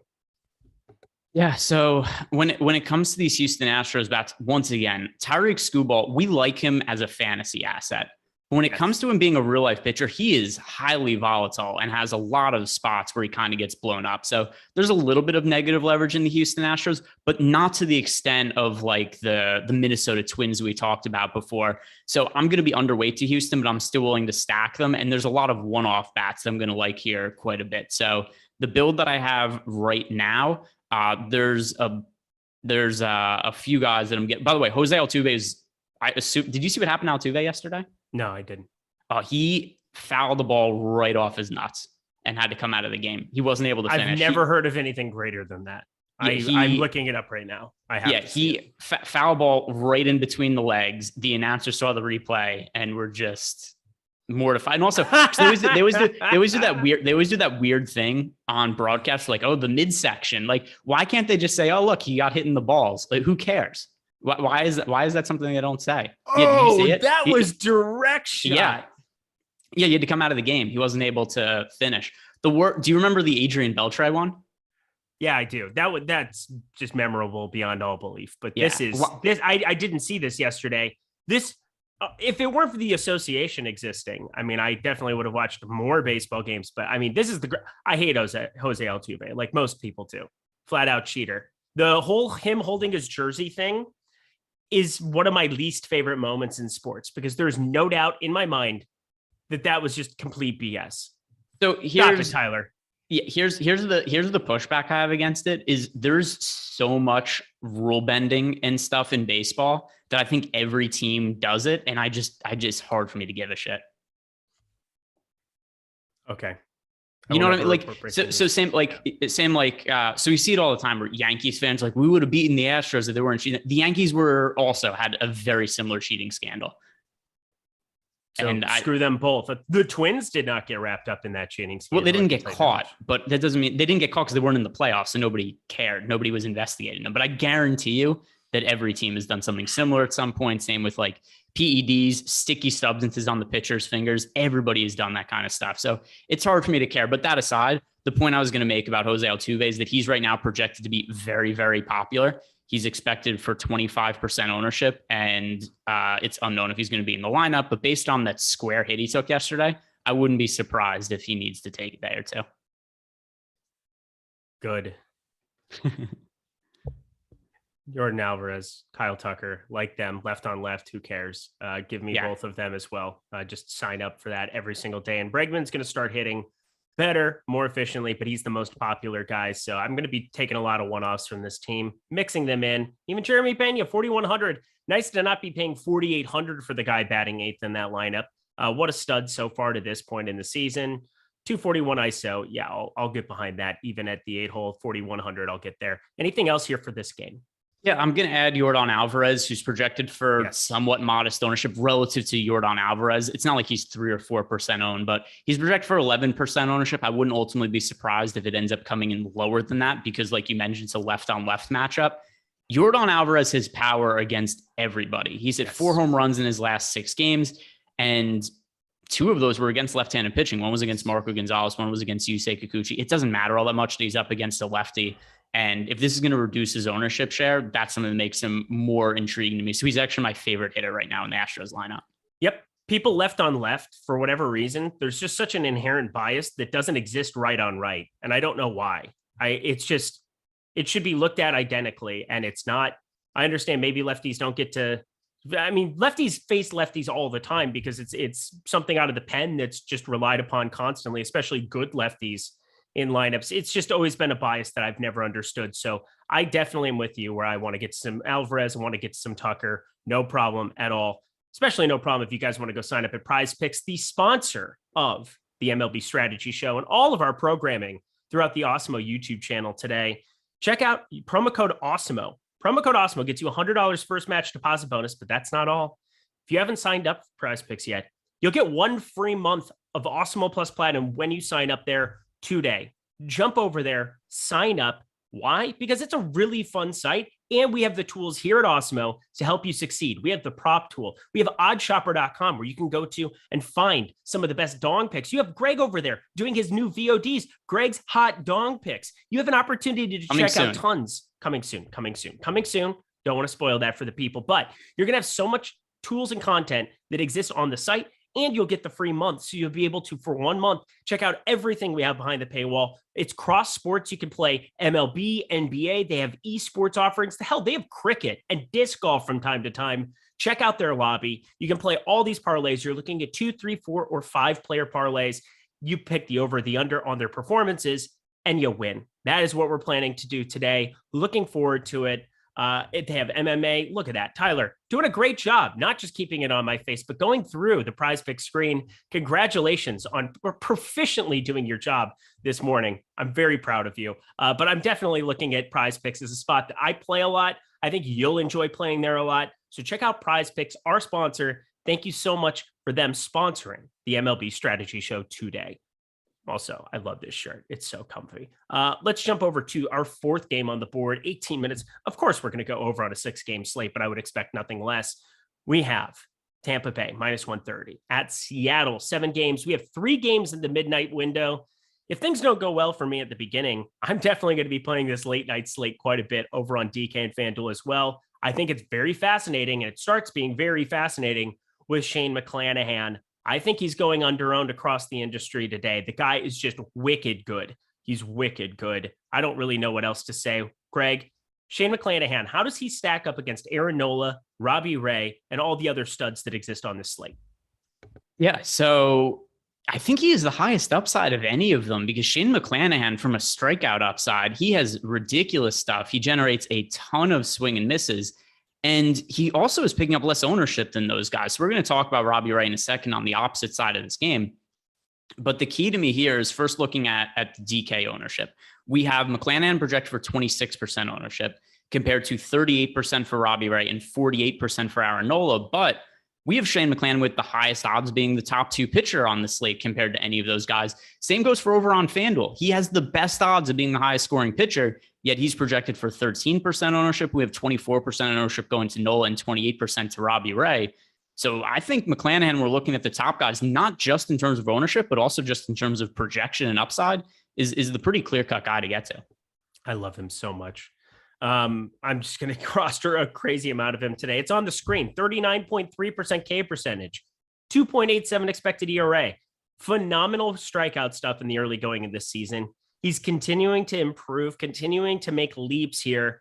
Yeah, so when it comes to these Houston Astros bats, once again, Tarik Skubal, we like him as a fantasy asset. But when it comes to him being a real life pitcher, he is highly volatile and has a lot of spots where he kind of gets blown up. So there's a little bit of negative leverage in the Houston Astros, but not to the extent of like the Minnesota Twins we talked about before. So I'm going to be underweight to Houston, but I'm still willing to stack them. And there's a lot of one-off bats that I'm going to like here quite a bit. So the build that I have right now, there's a few guys that I'm getting. By the way, Jose Altuve is, I assume, did you see what happened to Altuve yesterday? No, I didn't. He fouled the ball right off his nuts and had to come out of the game. He wasn't able to finish. I've never heard of anything greater than that. Yeah, I'm looking it up right now. He foul ball right in between the legs. The announcer saw the replay and were just mortified. And also, they always do that weird thing on broadcast, like, oh, the midsection. Like, why can't they just say, oh, look, he got hit in the balls? Like, who cares? Why is that something they don't say? Oh, did you see it? That was direct shot. Yeah, he had to come out of the game. He wasn't able to finish. Do you remember the Adrian Beltre one? Yeah, I do. That's just memorable beyond all belief. But I didn't see this yesterday. This, if it weren't for the association existing, I mean, I definitely would have watched more baseball games. But I mean, I hate Jose Altuve, like most people do. Flat out cheater. The whole him holding his jersey thing is one of my least favorite moments in sports because there's no doubt in my mind that was just complete BS. So here's Tyler. Yeah, here's the pushback I have against it is there's so much rule bending and stuff in baseball that I think every team does it, and I just hard for me to give a shit. Okay. You know what I mean? Like, so same like, so we see it all the time where Yankees fans are like, we would have beaten the Astros if they weren't cheating. The Yankees had a very similar cheating scandal. So and screw them both. The Twins did not get wrapped up in that cheating scandal. Well, they didn't get caught, but that doesn't mean they didn't get caught because they weren't in the playoffs, so nobody cared. Nobody was investigating them. But I guarantee you that every team has done something similar at some point. Same with like PEDs, sticky substances on the pitcher's fingers. Everybody has done that kind of stuff. So it's hard for me to care. But that aside, the point I was going to make about Jose Altuve is that he's right now projected to be very, very popular. He's expected for 25% ownership, and it's unknown if he's going to be in the lineup. But based on that square hit he took yesterday, I wouldn't be surprised if he needs to take a day or two. Good. Jordan Alvarez, Kyle Tucker, like them, left on left. Who cares? Give me both of them as well. Just sign up for that every single day. And Bregman's going to start hitting better, more efficiently, but he's the most popular guy. So I'm going to be taking a lot of one-offs from this team, mixing them in. Even Jeremy Pena, 4,100. Nice to not be paying 4,800 for the guy batting eighth in that lineup. What a stud so far to this point in the season. 241 ISO. Yeah, I'll get behind that. Even at the 8-hole, 4,100, I'll get there. Anything else here for this game? Yeah, I'm going to add Yordan Alvarez, who's projected for somewhat modest ownership relative to Yordan Alvarez. It's not like he's 3 or 4% owned, but he's projected for 11% ownership. I wouldn't ultimately be surprised if it ends up coming in lower than that because, like you mentioned, it's a left-on-left matchup. Yordan Alvarez has power against everybody. He's hit 4 home runs in his last 6 games, and 2 of those were against left-handed pitching. One was against Marco Gonzalez. One was against Yusei Kikuchi. It doesn't matter all that much that he's up against a lefty. And if this is going to reduce his ownership share, that's something that makes him more intriguing to me. So he's actually my favorite hitter right now in the Astros lineup. Yep. People left on left, for whatever reason, there's just such an inherent bias that doesn't exist right on right. And I don't know why. It should be looked at identically, and it's not. I understand maybe lefties don't get to, I mean, lefties face lefties all the time because it's something out of the pen that's just relied upon constantly, especially good lefties in lineups. It's just always been a bias that I've never understood. So I definitely am with you where I want to get some Alvarez, I want to get some Tucker, no problem at all. Especially no problem if you guys want to go sign up at PrizePicks, the sponsor of the MLB Strategy Show and all of our programming throughout the Awesemo YouTube channel today. Check out promo code Awesemo. Promo code Awesemo gets you $100 first match deposit bonus, but that's not all. If you haven't signed up for PrizePicks yet, you'll get 1 free month of Awesemo Plus Platinum when you sign up there today. Jump over there, sign up. Why? Because it's a really fun site, and we have the tools here at Awesemo to help you succeed. We have the prop tool. We have oddshopper.com where you can go to and find some of the best dong picks. You have Greg over there doing his new VODs, Greg's Hot Dong Picks. You have an opportunity to check out tons. Coming soon. Don't want to spoil that for the people, but you're going to have so much tools and content that exists on the site, and you'll get the free month. So you'll be able to, for 1 month, check out everything we have behind the paywall. It's cross sports. You can play MLB, NBA. They have esports offerings. The hell, they have cricket and disc golf from time to time. Check out their lobby. You can play all these parlays. You're looking at 2, 3, 4, or 5 player parlays. You pick the over, the under on their performances, and you win. That is what we're planning to do today. Looking forward to it. They have MMA. Look at that. Tyler doing a great job, not just keeping it on my face, but going through the PrizePicks screen. Congratulations on proficiently doing your job this morning. I'm very proud of you. But I'm definitely looking at PrizePicks as a spot that I play a lot. I think you'll enjoy playing there a lot. So check out PrizePicks, our sponsor. Thank you so much for them sponsoring the MLB Strategy Show today. Also, I love this shirt. It's so comfy. Let's jump over to our 4th game on the board, 18 minutes. Of course, we're going to go over on a 6-game slate, but I would expect nothing less. We have Tampa Bay, -130. At Seattle, 7 games. We have 3 games in the midnight window. If things don't go well for me at the beginning, I'm definitely going to be playing this late night slate quite a bit over on DK and FanDuel as well. I think it's very fascinating, and it starts being very fascinating with Shane McClanahan. I think he's going under-owned across the industry today. The guy is just wicked good. He's wicked good. I don't really know what else to say. Greg, Shane McClanahan, how does he stack up against Aaron Nola, Robbie Ray, and all the other studs that exist on this slate? Yeah, so I think he is the highest upside of any of them because Shane McClanahan, from a strikeout upside, he has ridiculous stuff. He generates a ton of swing and misses. And he also is picking up less ownership than those guys. So we're going to talk about Robbie Ray in a second on the opposite side of this game. But the key to me here is first looking at the DK ownership. We have McClanahan projected for 26% ownership compared to 38% for Robbie Ray and 48% for Aaron Nola. But we have Shane McClanahan with the highest odds being the top 2 pitcher on the slate compared to any of those guys. Same goes for over on FanDuel. He has the best odds of being the highest scoring pitcher, yet he's projected for 13% ownership. We have 24% ownership going to Nola and 28% to Robbie Ray. So I think McClanahan, we're looking at the top guys, not just in terms of ownership, but also just in terms of projection and upside, is the pretty clear-cut guy to get to. I love him so much. I'm just going to roster a crazy amount of him today. It's on the screen, 39.3% K percentage, 2.87 expected ERA, phenomenal strikeout stuff in the early going of this season. He's continuing to improve, continuing to make leaps here.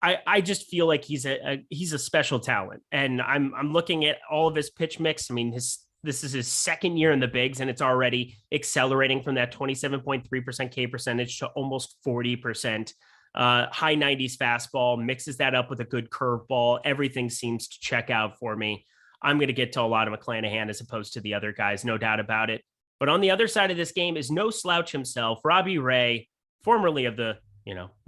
I just feel like he's a special talent, and I'm looking at all of his pitch mix. I mean, this is his 2nd year in the bigs, and it's already accelerating from that 27.3% K percentage to almost 40%. High 90s fastball, mixes that up with a good curveball. Everything seems to check out for me. I'm going to get to a lot of McClanahan as opposed to the other guys, no doubt about it. But on the other side of this game is no slouch himself, Robbie Ray, formerly of the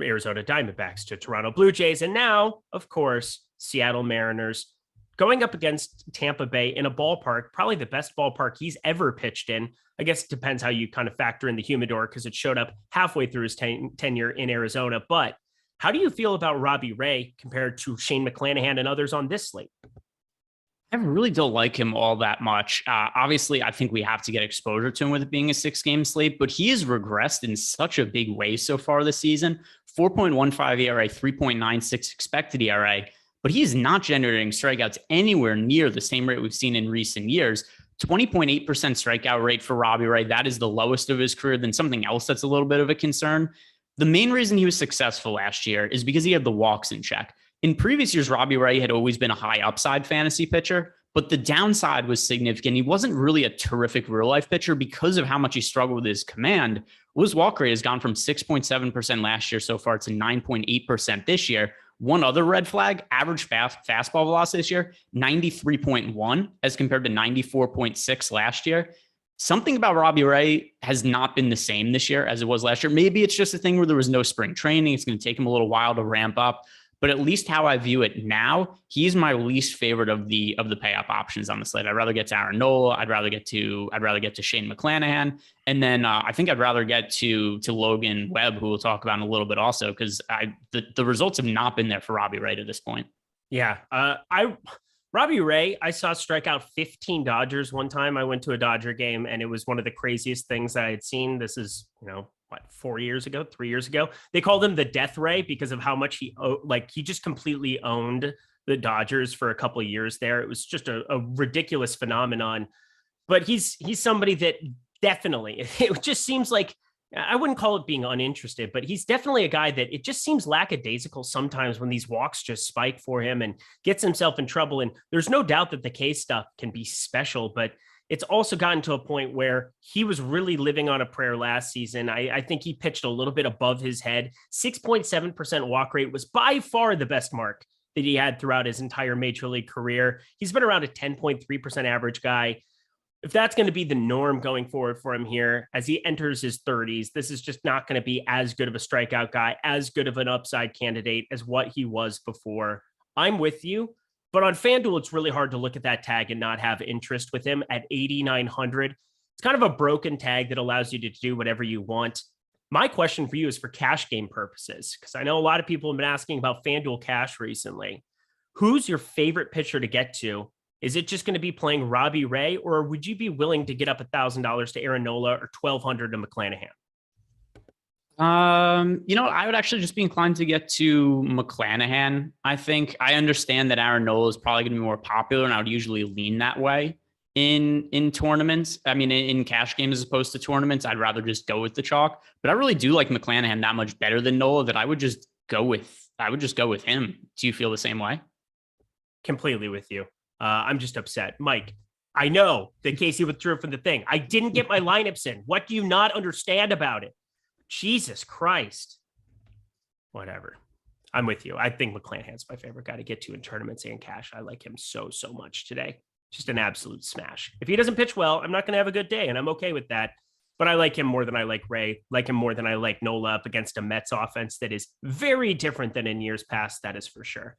Arizona Diamondbacks to Toronto Blue Jays, and now, of course, Seattle Mariners, going up against Tampa Bay in a ballpark, probably the best ballpark he's ever pitched in. I guess it depends how you kind of factor in the humidor because it showed up halfway through his tenure in Arizona. But how do you feel about Robbie Ray compared to Shane McClanahan and others on this slate? I really don't like him all that much. Obviously, I think we have to get exposure to him with it being a 6-game slate, but he has regressed in such a big way so far this season. 4.15 ERA, 3.96 expected ERA, but he is not generating strikeouts anywhere near the same rate we've seen in recent years. 20.8% strikeout rate for Robbie Ray. That is the lowest of his career. Then something else that's a little bit of a concern. The main reason he was successful last year is because he had the walks in check. In previous years, Robbie Ray had always been a high upside fantasy pitcher, but the downside was significant. He wasn't really a terrific real life pitcher because of how much he struggled with his command. His walk rate has gone from 6.7% last year so far to 9.8% this year. One other red flag, average fastball velocity this year, 93.1 as compared to 94.6 last year. Something about Robbie Ray has not been the same this year as it was last year. Maybe it's just a thing where there was no spring training. It's going to take him a little while to ramp up. But at least how I view it now, he's my least favorite of the pay-up options on the slate. I'd rather get to Aaron Nola. I'd rather get to Shane McClanahan. And then I think I'd rather get to Logan Webb, who we'll talk about in a little bit also, because the results have not been there for Robbie Ray to this point. Yeah. Robbie Ray, I saw strike out 15 Dodgers one time. I went to a Dodger game, and it was one of the craziest things I had seen. This is, 3 years ago. They called him the Death Ray because of how much he just completely owned the Dodgers for a couple of years there. It was just a ridiculous phenomenon. But he's somebody that definitely, it just seems like, I wouldn't call it being uninterested, but he's definitely a guy that it just seems lackadaisical sometimes when these walks just spike for him and gets himself in trouble. And there's no doubt that the K stuff can be special, but it's also gotten to a point where he was really living on a prayer last season. I think he pitched a little bit above his head. 6.7% walk rate was by far the best mark that he had throughout his entire major league career. He's been around a 10.3% average guy. If that's going to be the norm going forward for him here, as he enters his 30s, this is just not going to be as good of a strikeout guy, as good of an upside candidate as what he was before. I'm with you, but on FanDuel, it's really hard to look at that tag and not have interest with him at 8,900. It's kind of a broken tag that allows you to do whatever you want. My question for you is for cash game purposes, because I know a lot of people have been asking about FanDuel cash recently. Who's your favorite pitcher to get to? Is it just going to be playing Robbie Ray, or would you be willing to get up $1,000 to Aaron Nola or $1,200 to McClanahan? I would actually just be inclined to get to McClanahan. I think I understand that Aaron Nola is probably going to be more popular, and I would usually lean that way in tournaments. I mean, in cash games as opposed to tournaments, I'd rather just go with the chalk. But I really do like McClanahan that much better than Nola that I would just go with him. Do you feel the same way? Completely with you. I'm just upset. Mike, I know that Casey withdrew from the thing. I didn't get my lineups in. What do you not understand about it? Jesus Christ. Whatever. I'm with you. I think McClanahan's my favorite guy to get to in tournaments and cash. I like him so much today. Just an absolute smash. If he doesn't pitch well, I'm not going to have a good day, and I'm okay with that. But I like him more than I like Ray. Like him more than I like Nola up against a Mets offense that is very different than in years past. That is for sure.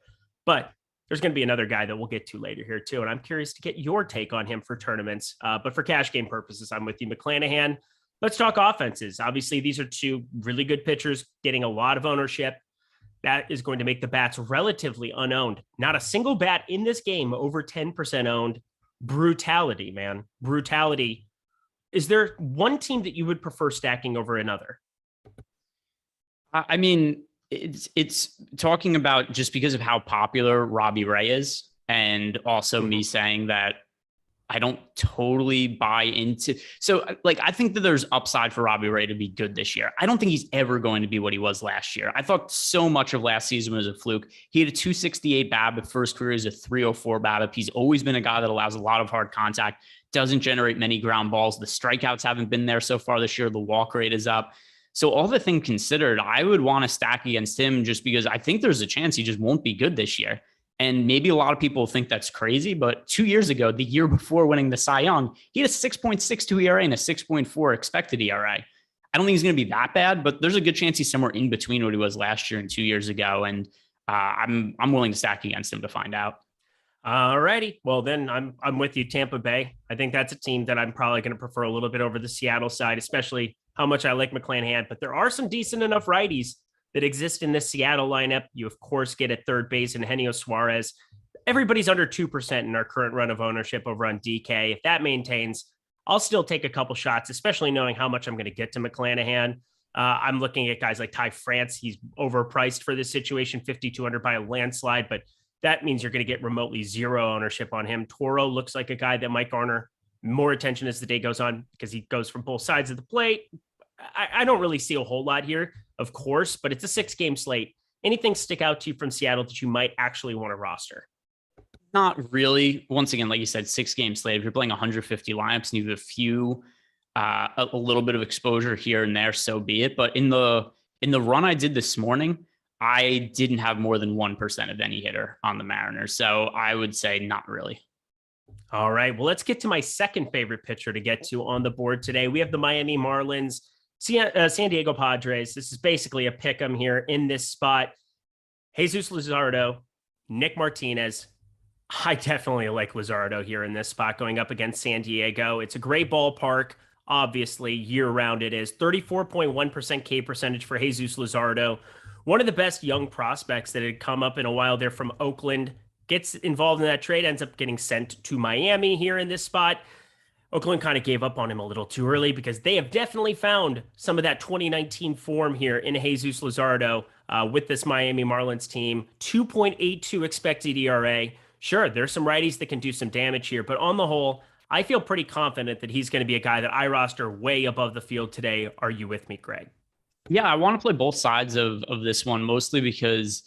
But there's going to be another guy that we'll get to later here too. And I'm curious to get your take on him for tournaments. But for cash game purposes, I'm with you, McClanahan. Let's talk offenses. Obviously, these are two really good pitchers getting a lot of ownership. That is going to make the bats relatively unowned. Not a single bat in this game over 10% owned. Brutality, man. Brutality. Is there one team that you would prefer stacking over another? I mean, it's talking about just because of how popular Robbie Ray is, and also me saying that I don't totally buy into. So I think that there's upside for Robbie Ray to be good this year. I don't think he's ever going to be what he was last year. I thought so much of last season was a fluke. He had a 268 BABIP. First career is a 304 BABIP. He's always been a guy that allows a lot of hard contact, doesn't generate many ground balls. The strikeouts haven't been there so far this year. The walk rate is up. So all the thing considered, I would want to stack against him just because I think there's a chance he just won't be good this year. And maybe a lot of people think that's crazy, but 2 years ago, the year before winning the Cy Young, he had a 6.62 ERA and a 6.4 expected ERA. I don't think he's going to be that bad, but there's a good chance he's somewhere in between what he was last year and 2 years ago. And I'm willing to stack against him to find out. All righty. Well, then I'm with you, Tampa Bay. I think that's a team that I'm probably going to prefer a little bit over the Seattle side, especially how much I like McClanahan. But there are some decent enough righties that exist in this Seattle lineup. You, of course, get at third base and Eugenio Suarez. Everybody's under 2% in our current run of ownership over on DK. If that maintains, I'll still take a couple shots, especially knowing how much I'm going to get to McClanahan. I'm looking at guys like Ty France. He's overpriced for this situation, 5,200 by a landslide, but that means you're going to get remotely zero ownership on him. Toro looks like a guy that might garner more attention as the day goes on because he goes from both sides of the plate. I don't really see a whole lot here, of course, but it's a 6-game slate. Anything stick out to you from Seattle that you might actually want to roster? Not really. Once again, like you said, 6-game slate. If you're playing 150 lineups and you have a few, a little bit of exposure here and there, so be it. But in the run I did this morning, I didn't have more than 1% of any hitter on the Mariners. So I would say not really. All right. Well, let's get to my second favorite pitcher to get to on the board today. We have the Miami Marlins, San Diego Padres. This is basically a pick 'em here in this spot. Jesus Luzardo, Nick Martinez. I definitely like Luzardo here in this spot going up against San Diego. It's a great ballpark. Obviously, year-round it is. 34.1% K percentage for Jesus Luzardo. One of the best young prospects that had come up in a while there from Oakland. Gets involved in that trade, ends up getting sent to Miami here in this spot. Oakland kind of gave up on him a little too early because they have definitely found some of that 2019 form here in Jesus Luzardo with this Miami Marlins team. 2.82 expected ERA. Sure, there's some righties that can do some damage here, but on the whole, I feel pretty confident that he's going to be a guy that I roster way above the field today. Are you with me, Greg? Yeah, I want to play both sides of this one, mostly because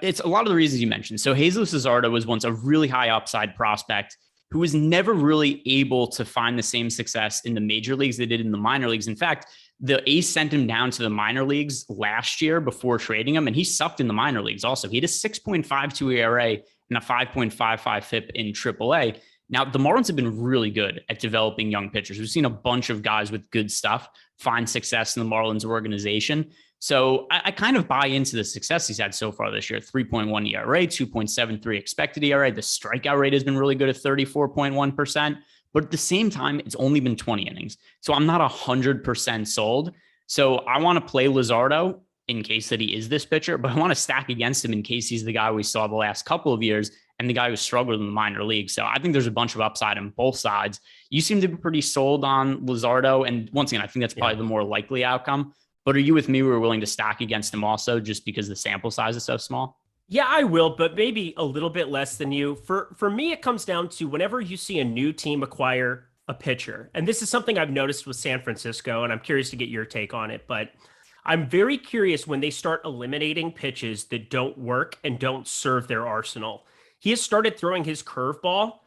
it's a lot of the reasons you mentioned. So Jesus Luzardo was once a really high upside prospect who was never really able to find the same success in the major leagues they did in the minor leagues. In fact, the A's sent him down to the minor leagues last year before trading him, and he sucked in the minor leagues also. He had a 6.52 ERA and a 5.55 FIP in AAA. Now, the Marlins have been really good at developing young pitchers. We've seen a bunch of guys with good stuff find success in the Marlins organization. So I kind of buy into the success he's had so far this year. 3.1 ERA, 2.73 expected ERA. The strikeout rate has been really good at 34.1%. But at the same time, it's only been 20 innings. So I'm not 100% sold. So I want to play Luzardo in case that he is this pitcher, but I want to stack against him in case he's the guy we saw the last couple of years and the guy who struggled in the minor league. So I think there's a bunch of upside on both sides. You seem to be pretty sold on Luzardo. And once again, I think that's probably the more likely outcome. But are you with me? We're willing to stack against him also just because the sample size is so small? Yeah, I will, but maybe a little bit less than you. For me, it comes down to whenever you see a new team acquire a pitcher, and this is something I've noticed with San Francisco, and I'm curious to get your take on it, but I'm very curious when they start eliminating pitches that don't work and don't serve their arsenal. He has started throwing his curveball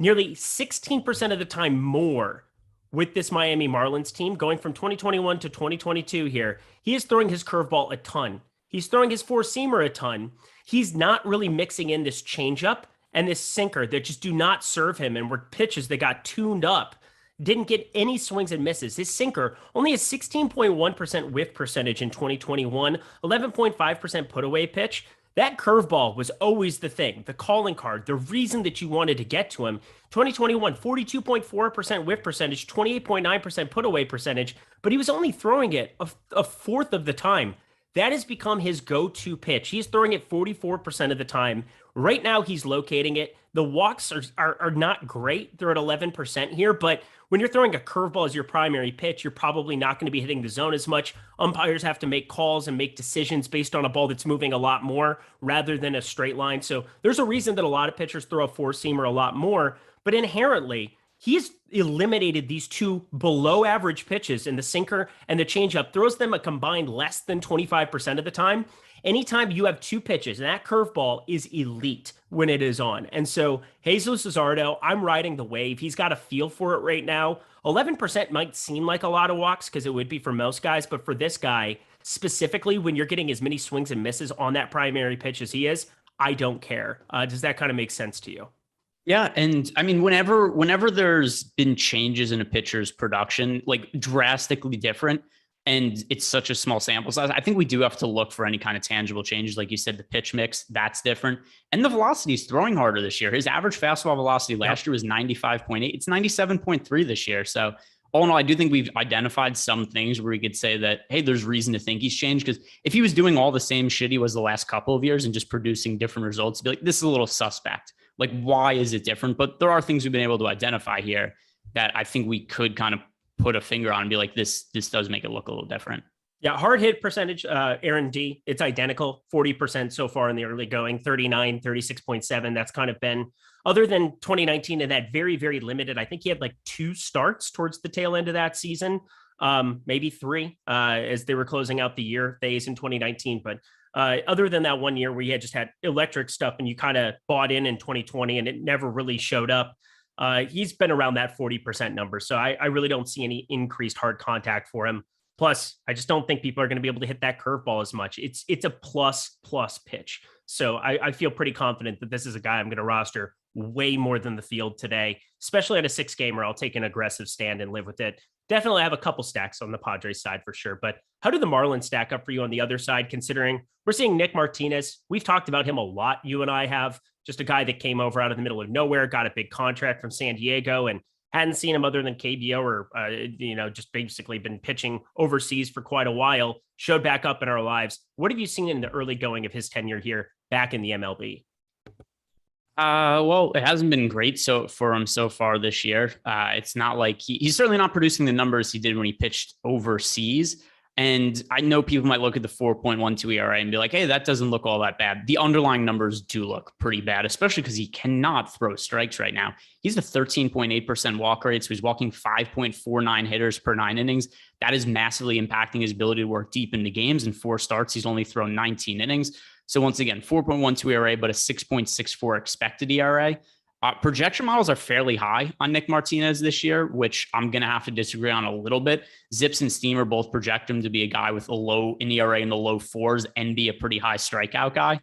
nearly 16% of the time more with this Miami Marlins team going from 2021 to 2022 here. He is throwing his curveball a ton. He's throwing his four-seamer a ton. He's not really mixing in this changeup and this sinker that just do not serve him and were pitches that got tuned up. Didn't get any swings and misses. His sinker only has 16.1% whiff percentage in 2021, 11.5% put away pitch. That curveball was always the thing, the calling card, the reason that you wanted to get to him. 2021, 42.4% whiff percentage, 28.9% put away percentage, but he was only throwing it a fourth of the time. That has become his go-to pitch. He's throwing it 44% of the time. Right now, he's locating it. The walks are not great. They're at 11% here, but when you're throwing a curveball as your primary pitch, you're probably not going to be hitting the zone as much. Umpires have to make calls and make decisions based on a ball that's moving a lot more rather than a straight line. So there's a reason that a lot of pitchers throw a four-seamer a lot more, but inherently, he's eliminated these two below average pitches in the sinker and the changeup, throws them a combined less than 25% of the time. Anytime you have two pitches, and that curveball is elite when it is on. And so Jesus Luzardo, I'm riding the wave. He's got a feel for it right now. 11% might seem like a lot of walks because it would be for most guys, but for this guy, specifically when you're getting as many swings and misses on that primary pitch as he is, I don't care. Does that kind of make sense to you? Yeah. And I mean, whenever there's been changes in a pitcher's production, like drastically different, and it's such a small sample size, I think we do have to look for any kind of tangible changes. Like you said, the pitch mix, that's different. And the velocity is throwing harder this year. His average fastball velocity last year was 95.8. It's 97.3 this year. So all in all, I do think we've identified some things where we could say that, hey, there's reason to think he's changed. Because if he was doing all the same shit he was the last couple of years and just producing different results, be like, this is a little suspect. Like, why is it different? But there are things we've been able to identify here that I think we could kind of put a finger on and be like, this does make it look a little different. Yeah, hard hit percentage, Aaron D, it's identical, 40% so far in the early going, 39, 36.7. That's kind of been, other than 2019 and that very, very limited, I think he had like 2 starts towards the tail end of that season, maybe 3 as they were closing out the year, the A's in 2019. But other than that one year where he had just had electric stuff and you kind of bought in 2020 and it never really showed up, he's been around that 40% number. So I really don't see any increased hard contact for him. Plus, I just don't think people are going to be able to hit that curveball as much. It's a plus pitch. So I feel pretty confident that this is a guy I'm going to roster way more than the field today, especially at a 6-gamer. I'll take an aggressive stand and live with it. definitely have a couple stacks on the Padres side for sure. But how do the Marlins stack up for you on the other side, considering we're seeing Nick Martinez? We've talked about him a lot. You and I have. Just a guy that came over out of the middle of nowhere, got a big contract from San Diego, and hadn't seen him other than KBO or, just basically been pitching overseas for quite a while, showed back up in our lives. What have you seen in the early going of his tenure here back in the MLB? Well, it hasn't been great for him so far this year. It's not like he's certainly not producing the numbers he did when he pitched overseas. And I know people might look at the 4.12 ERA and be like, hey, that doesn't look all that bad. The underlying numbers do look pretty bad, especially because he cannot throw strikes right now. He's a 13.8% walk rate, so he's walking 5.49 hitters per 9 innings. That is massively impacting his ability to work deep into games. In 4 starts, he's only thrown 19 innings. So once again, 4.12 ERA, but a 6.64 expected ERA. Projection models are fairly high on Nick Martinez this year, which I'm going to have to disagree on a little bit. Zips and Steamer both project him to be a guy with an ERA in the low 4s and be a pretty high strikeout guy.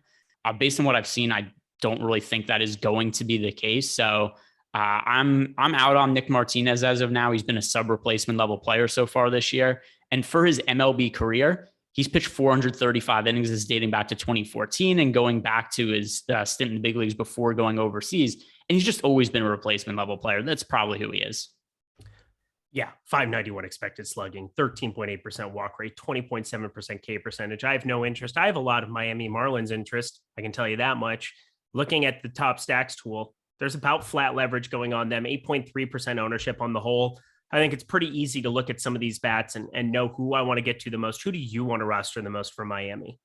Based on what I've seen, I don't really think that is going to be the case. So I'm out on Nick Martinez as of now. He's been a sub-replacement level player so far this year. And for his MLB career, he's pitched 435 innings. This is dating back to 2014 and going back to his stint in the big leagues before going overseas. And he's just always been a replacement level player. That's probably who he is. Yeah, 591 expected slugging, 13.8% walk rate, 20.7% K percentage. I have no interest. I have a lot of Miami Marlins interest. I can tell you that much. Looking at the top stacks tool, there's about flat leverage going on them, 8.3% ownership on the whole. I think it's pretty easy to look at some of these bats and know who I want to get to the most. Who do you want to roster the most for Miami?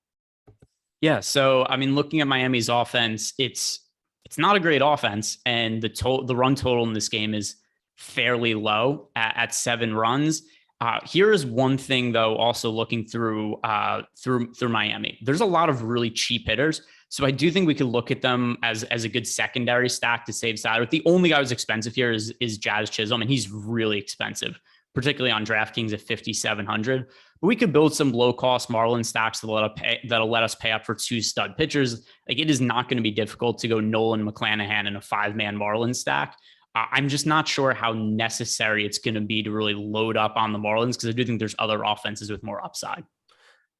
Yeah, so I mean, looking at Miami's offense, it's not a great offense, and the run total in this game is fairly low at 7 runs. Here is one thing, though, also looking through Miami. There's a lot of really cheap hitters, so I do think we could look at them as a good secondary stack to save salary. The only guy who's expensive here is Jazz Chisholm, and he's really expensive, particularly on DraftKings at 5,700. But we could build some low-cost Marlin stacks that'll let us pay up for 2 stud pitchers. Like, it is not going to be difficult to go Nola and McClanahan in a 5-man Marlin stack. I'm just not sure how necessary it's going to be to really load up on the Marlins, because I do think there's other offenses with more upside.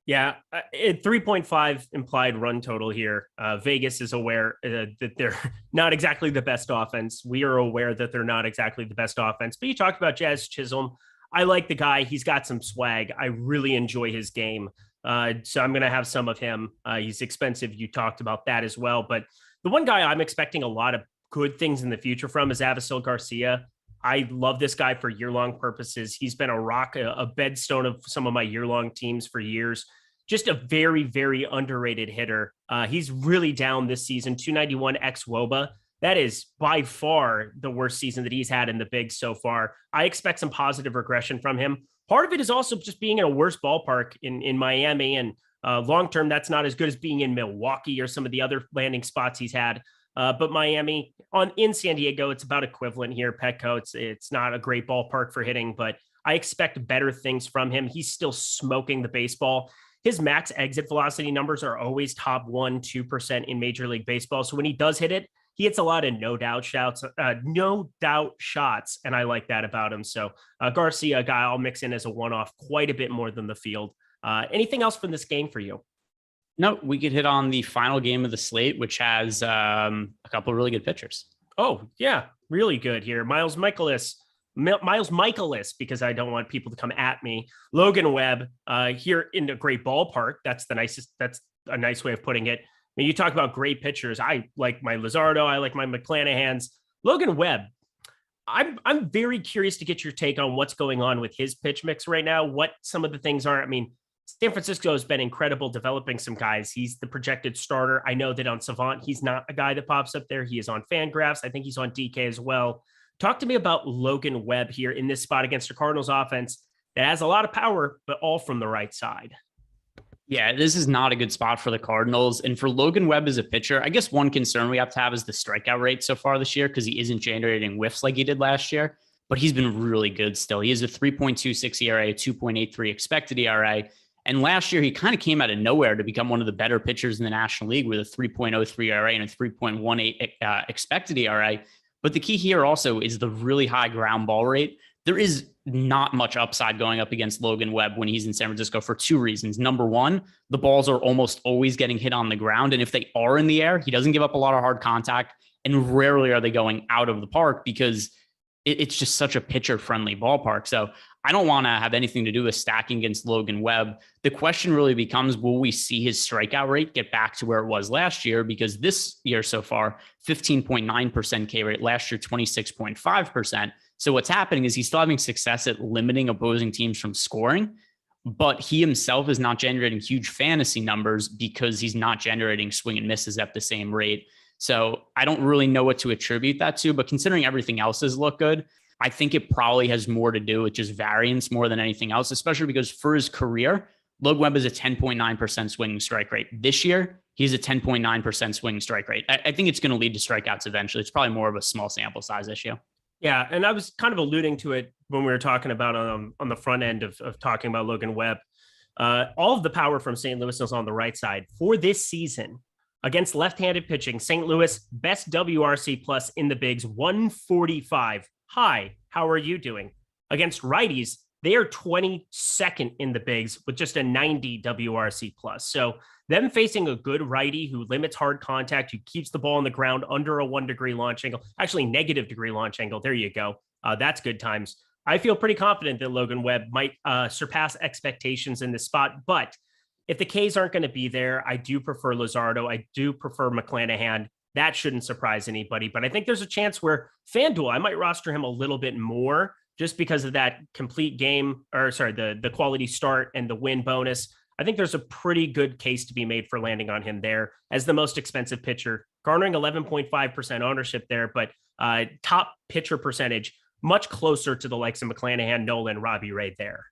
Yeah, 3.5 implied run total here. Vegas is aware that they're not exactly the best offense. We are aware that they're not exactly the best offense. But you talked about Jazz Chisholm. I like the guy. He's got some swag. I really enjoy his game. So I'm going to have some of him. He's expensive. You talked about that as well. But the one guy I'm expecting a lot of good things in the future from is Avisail Garcia. I love this guy for year-long purposes. He's been a rock, a bedstone of some of my year-long teams for years. Just a very, very underrated hitter. He's really down this season, 291 ex-WOBA. That is by far the worst season that he's had in the bigs so far. I expect some positive regression from him. Part of it is also just being in a worse ballpark in Miami. And long-term, that's not as good as being in Milwaukee or some of the other landing spots he's had. But Miami in San Diego, it's about equivalent here. Petco, it's not a great ballpark for hitting, but I expect better things from him. He's still smoking the baseball. His max exit velocity numbers are always top 1-2% in Major League Baseball. So when he does hit it, he hits a lot of no doubt shots, and I like that about him. So Garcia, a guy I'll mix in as a one-off quite a bit more than the field. Anything else from this game for you? No, we could hit on the final game of the slate, which has a couple of really good pitchers. Oh, yeah, really good here. Miles Michaelis, because I don't want people to come at me. Logan Webb here in a great ballpark. That's a nice way of putting it. I mean, you talk about great pitchers. I like my Luzardo. I like my McClanahans. Logan Webb, I'm very curious to get your take on what's going on with his pitch mix right now, what some of the things are. I mean, San Francisco has been incredible developing some guys. He's the projected starter. I know that on Savant, he's not a guy that pops up there. He is on FanGraphs. I think he's on DK as well. Talk to me about Logan Webb here in this spot against the Cardinals offense that has a lot of power, but all from the right side. Yeah, this is not a good spot for the Cardinals. And for Logan Webb as a pitcher, I guess one concern we have to have is the strikeout rate so far this year, because he isn't generating whiffs like he did last year, but he's been really good still. He has a 3.26 ERA, a 2.83 expected ERA. And last year, he kind of came out of nowhere to become one of the better pitchers in the National League with a 3.03 ERA and a 3.18 expected ERA. But the key here also is the really high ground ball rate. There is not much upside going up against Logan Webb when he's in San Francisco for two reasons. Number one, the balls are almost always getting hit on the ground. And if they are in the air, he doesn't give up a lot of hard contact. And rarely are they going out of the park because it's just such a pitcher-friendly ballpark. So I don't want to have anything to do with stacking against Logan Webb. The question really becomes, will we see his strikeout rate get back to where it was last year? Because this year so far, 15.9% K rate, last year 26.5%. So what's happening is he's still having success at limiting opposing teams from scoring, but he himself is not generating huge fantasy numbers because he's not generating swing and misses at the same rate. So I don't really know what to attribute that to, but considering everything else has looked good, I think it probably has more to do with just variance more than anything else, especially because for his career, Logan Webb is a 10.9% swinging strike rate. This year, he's a 10.9% swinging strike rate. I think it's going to lead to strikeouts eventually. It's probably more of a small sample size issue. Yeah, and I was kind of alluding to it when we were talking about on the front end of talking about Logan Webb. All of the power from St. Louis is on the right side. For this season, against left-handed pitching, St. Louis, best WRC plus in the bigs, 145. Hi, how are you doing? Against righties, they are 22nd in the bigs with just a 90 WRC plus. So them facing a good righty who limits hard contact, who keeps the ball on the ground under a 1 degree launch angle, actually negative degree launch angle. There you go. That's good times. I feel pretty confident that Logan Webb might surpass expectations in this spot, but if the Ks aren't going to be there, I do prefer Luzardo. I do prefer McClanahan. That shouldn't surprise anybody, but I think there's a chance where FanDuel, I might roster him a little bit more just because of that complete game, or sorry, the quality start and the win bonus. I think there's a pretty good case to be made for landing on him there as the most expensive pitcher, garnering 11.5% ownership there, but top pitcher percentage, much closer to the likes of McClanahan, Nola, and Robbie Ray there.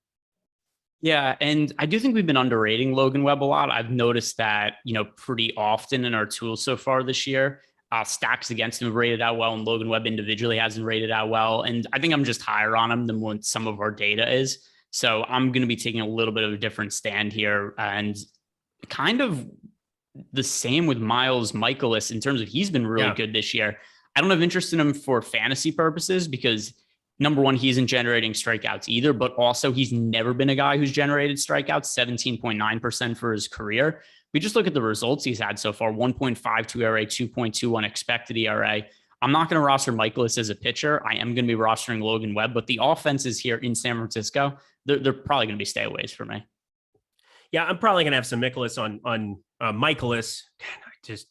Yeah, and I do think we've been underrating Logan Webb a lot. I've noticed that, pretty often in our tools so far this year. Stacks against him have rated out well, and Logan Webb individually hasn't rated out well. And I think I'm just higher on him than what some of our data is. So I'm going to be taking a little bit of a different stand here, and kind of the same with Miles Michaelis in terms of he's been really good this year. I don't have interest in him for fantasy purposes because number one, he isn't generating strikeouts either, but also he's never been a guy who's generated strikeouts, 17.9% for his career. We just look at the results he's had so far, 1.52 ERA, 2.21 expected ERA. I'm not going to roster Michaelis as a pitcher. I am going to be rostering Logan Webb, but the offenses here in San Francisco, they're probably going to be stayaways for me. Yeah, I'm probably going to have some Michaelis on Michaelis.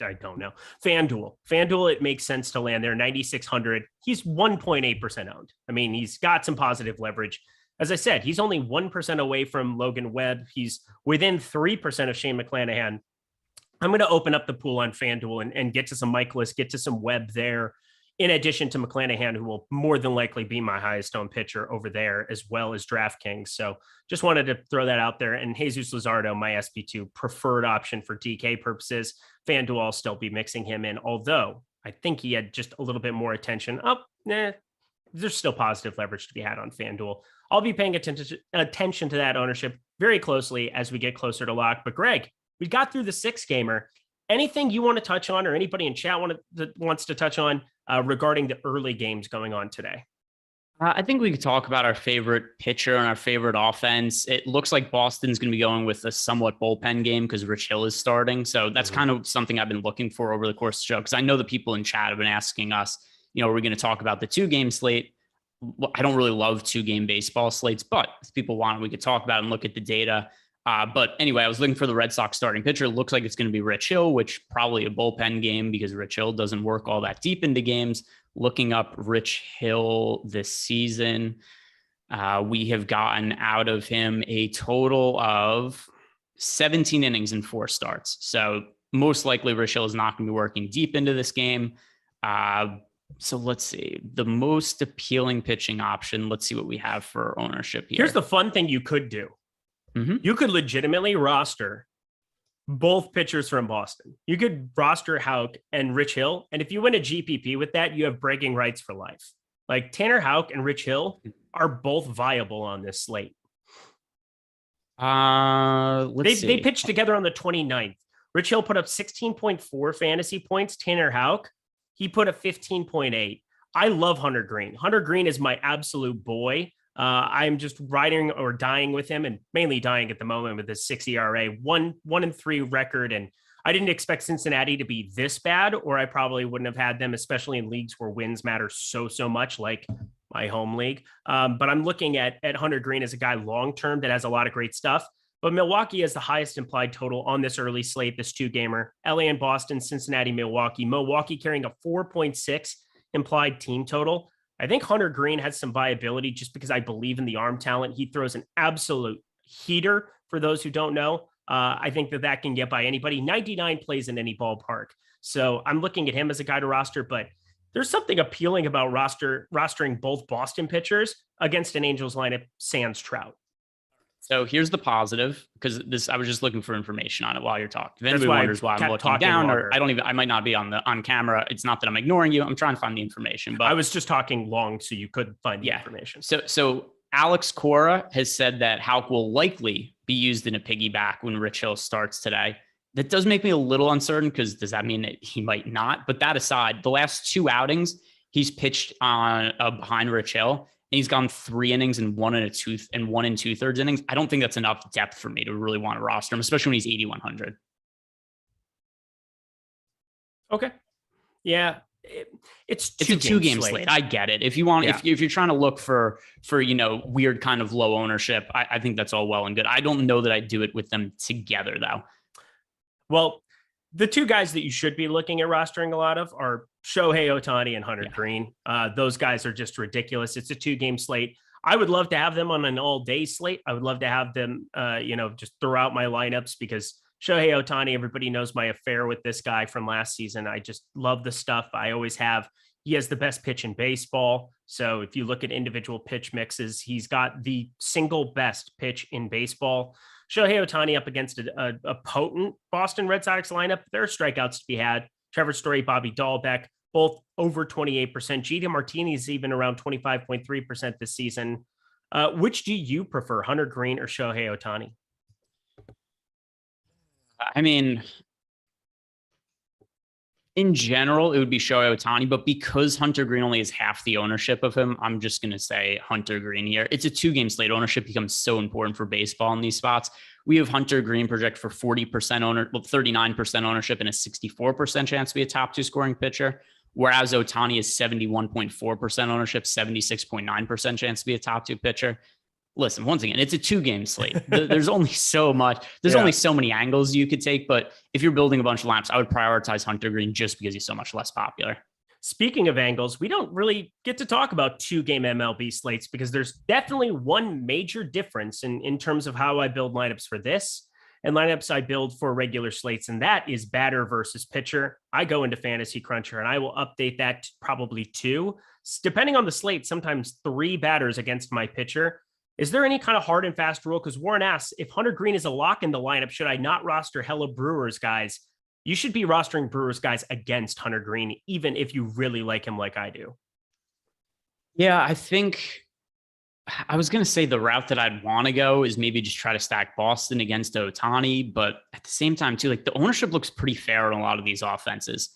I don't know. FanDuel, it makes sense to land there. 9,600. He's 1.8% owned. I mean, he's got some positive leverage. As I said, he's only 1% away from Logan Webb. He's within 3% of Shane McClanahan. I'm going to open up the pool on FanDuel and get to some Michaelis, get to some Webb there, in addition to McClanahan, who will more than likely be my highest owned pitcher over there, as well as DraftKings. So just wanted to throw that out there. And Jesus Luzardo, my SP2 preferred option for DK purposes. FanDuel, I'll still be mixing him in, although I think he had just a little bit more attention. There's still positive leverage to be had on FanDuel. I'll be paying attention to that ownership very closely as we get closer to lock. But Greg, we got through the 6-gamer. Anything you want to touch on, or anybody in chat wants to touch on regarding the early games going on today? I think we could talk about our favorite pitcher and our favorite offense. It looks like Boston's going to be going with a somewhat bullpen game because Rich Hill is starting. So that's kind of something I've been looking for over the course of the show, because I know the people in chat have been asking us, are we going to talk about the 2-game slate? Well, I don't really love 2-game baseball slates, but if people want it, we could talk about it and look at the data. But anyway, I was looking for the Red Sox starting pitcher. It looks like it's going to be Rich Hill, which probably a bullpen game because Rich Hill doesn't work all that deep into games. Looking up Rich Hill this season, we have gotten out of him a total of 17 innings and 4 starts. So most likely Rich Hill is not going to be working deep into this game. So let's see. The most appealing pitching option. Let's see what we have for ownership here. Here's the fun thing you could do. You could legitimately roster both pitchers from Boston. You could roster Houck and Rich Hill. And if you win a GPP with that, you have bragging rights for life. Like Tanner Houck and Rich Hill are both viable on this slate. They pitched together on the 29th. Rich Hill put up 16.4 fantasy points. Tanner Houck, he put up 15.8. I love Hunter Green. Hunter Green is my absolute boy. I'm just riding or dying with him, and mainly dying at the moment with his 6 ERA, 1-3 record. And I didn't expect Cincinnati to be this bad, or I probably wouldn't have had them, especially in leagues where wins matter so much, like my home league. But I'm looking at Hunter Green as a guy long-term that has a lot of great stuff. But Milwaukee has the highest implied total on this early slate, this 2-gamer. LA and Boston, Cincinnati, Milwaukee. Milwaukee carrying a 4.6 implied team total. I think Hunter Green has some viability just because I believe in the arm talent. He throws an absolute heater for those who don't know. I think that can get by anybody. 99 plays in any ballpark. So I'm looking at him as a guy to roster, but there's something appealing about rostering both Boston pitchers against an Angels lineup sans Trout. So here's the positive, because I was just looking for information on it while you're talking. If That's anybody why wonders why I'm looking down, longer. or I might not be on camera. It's not that I'm ignoring you. I'm trying to find the information, but I was just talking long so you could find the information. So Alex Cora has said that Houck will likely be used in a piggyback when Rich Hill starts today. That does make me a little uncertain, because does that mean that he might not? But that aside, the last 2 outings he's pitched on behind Rich Hill, and he's gone 3 innings and 1 and 2/3 innings. I don't think that's enough depth for me to really want to roster him, especially when he's 8,100. Okay. Yeah. It's a 2-game slate. I get it. If you want, if you're trying to look for weird kind of low ownership, I think that's all well and good. I don't know that I'd do it with them together though. Well, the 2 guys that you should be looking at rostering a lot of are Shohei Ohtani and Hunter Green. Those guys are just ridiculous. It's a 2-game slate. I would love to have them on an all-day slate. I would love to have them, just throughout my lineups, because Shohei Ohtani, everybody knows my affair with this guy from last season. I just love the stuff. I always have. He has the best pitch in baseball. So if you look at individual pitch mixes, he's got the single best pitch in baseball. Shohei Ohtani up against a potent Boston Red Sox lineup. There are strikeouts to be had. Trevor Story, Bobby Dahlbeck, both over 28%. JD Martinez even around 25.3% this season. Which do you prefer, Hunter Green or Shohei Ohtani? I mean, in general, it would be Shohei Ohtani, but because Hunter Green only has half the ownership of him, I'm just going to say Hunter Green here. It's a 2-game slate. Ownership becomes so important for baseball in these spots. We have Hunter Green projected for 39% ownership and a 64% chance to be a top 2 scoring pitcher, whereas Ohtani is 71.4% ownership, 76.9% chance to be a top 2 pitcher. Listen, once again, it's a 2-game slate. There's only so much. There's only so many angles you could take. But if you're building a bunch of laps, I would prioritize Hunter Green just because he's so much less popular. Speaking of angles, we don't really get to talk about 2-game MLB slates, because there's definitely one major difference in terms of how I build lineups for this and lineups I build for regular slates. And that is batter versus pitcher. I go into Fantasy Cruncher and I will update that to probably 2, depending on the slate, sometimes 3 batters against my pitcher. Is there any kind of hard and fast rule? Because Warren asks, if Hunter Green is a lock in the lineup, should I not roster hella Brewers guys? You should be rostering Brewers guys against Hunter Green, even if you really like him like I do. Yeah, I think I was going to say the route that I'd want to go is maybe just try to stack Boston against Ohtani. But at the same time, too, like the ownership looks pretty fair in a lot of these offenses.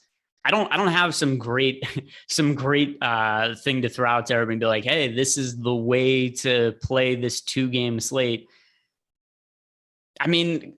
I don't have some great thing to throw out to everybody and be like, hey, this is the way to play this 2-game slate. I mean,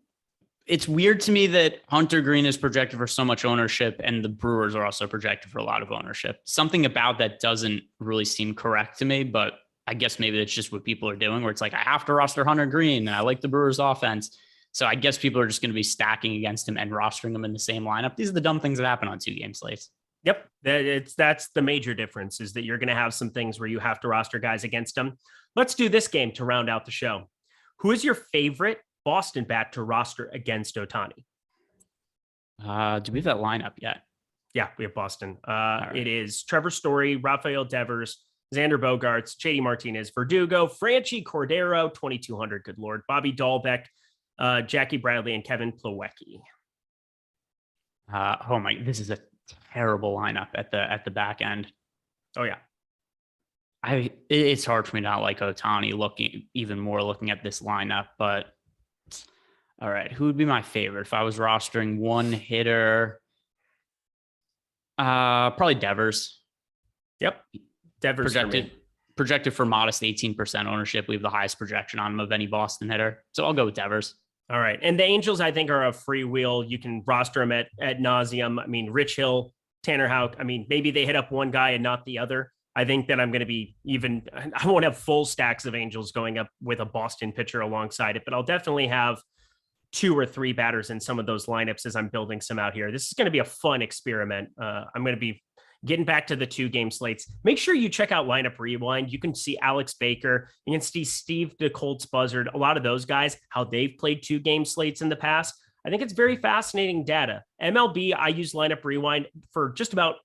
it's weird to me that Hunter Green is projected for so much ownership and the Brewers are also projected for a lot of ownership. Something about that doesn't really seem correct to me, but I guess maybe it's just what people are doing, where it's like, I have to roster Hunter Green and I like the Brewers offense. So I guess people are just going to be stacking against him and rostering him in the same lineup. These are the dumb things that happen on 2-game slates. Yep. That's the major difference, is that you're going to have some things where you have to roster guys against them. Let's do this game to round out the show. Who is your favorite Boston bat to roster against Ohtani? Do we have that lineup yet? Yeah, we have Boston. Right. It is Trevor Story, Rafael Devers, Xander Bogaerts, JD Martinez, Verdugo, Franchy Cordero, 2,200. Good Lord. Bobby Dahlbeck, Jackie Bradley, and Kevin Plawecki. This is a terrible lineup at the back end. Oh yeah. It's hard for me not like Ohtani looking at this lineup, but all right, who would be my favorite if I was rostering one hitter? Probably Devers. Yep. Devers projected projected for modest 18% ownership. We have the highest projection on him of any Boston hitter. So I'll go with Devers. All right. And the Angels, I think, are a freewheel. You can roster them at nauseum. I mean, Rich Hill, Tanner Houck. I mean, maybe they hit up one guy and not the other. I think that I'm going to be I won't have full stacks of Angels going up with a Boston pitcher alongside it, but I'll definitely have 2 or 3 batters in some of those lineups as I'm building some out here. This is going to be a fun experiment. I'm going to be getting back to the 2-game slates. Make sure you check out Lineup Rewind. You can see Alex Baker. You can see Steve the Colts Buzzard. A lot of those guys, how they've played 2-game slates in the past. I think it's very fascinating data. MLB, I use Lineup Rewind for just about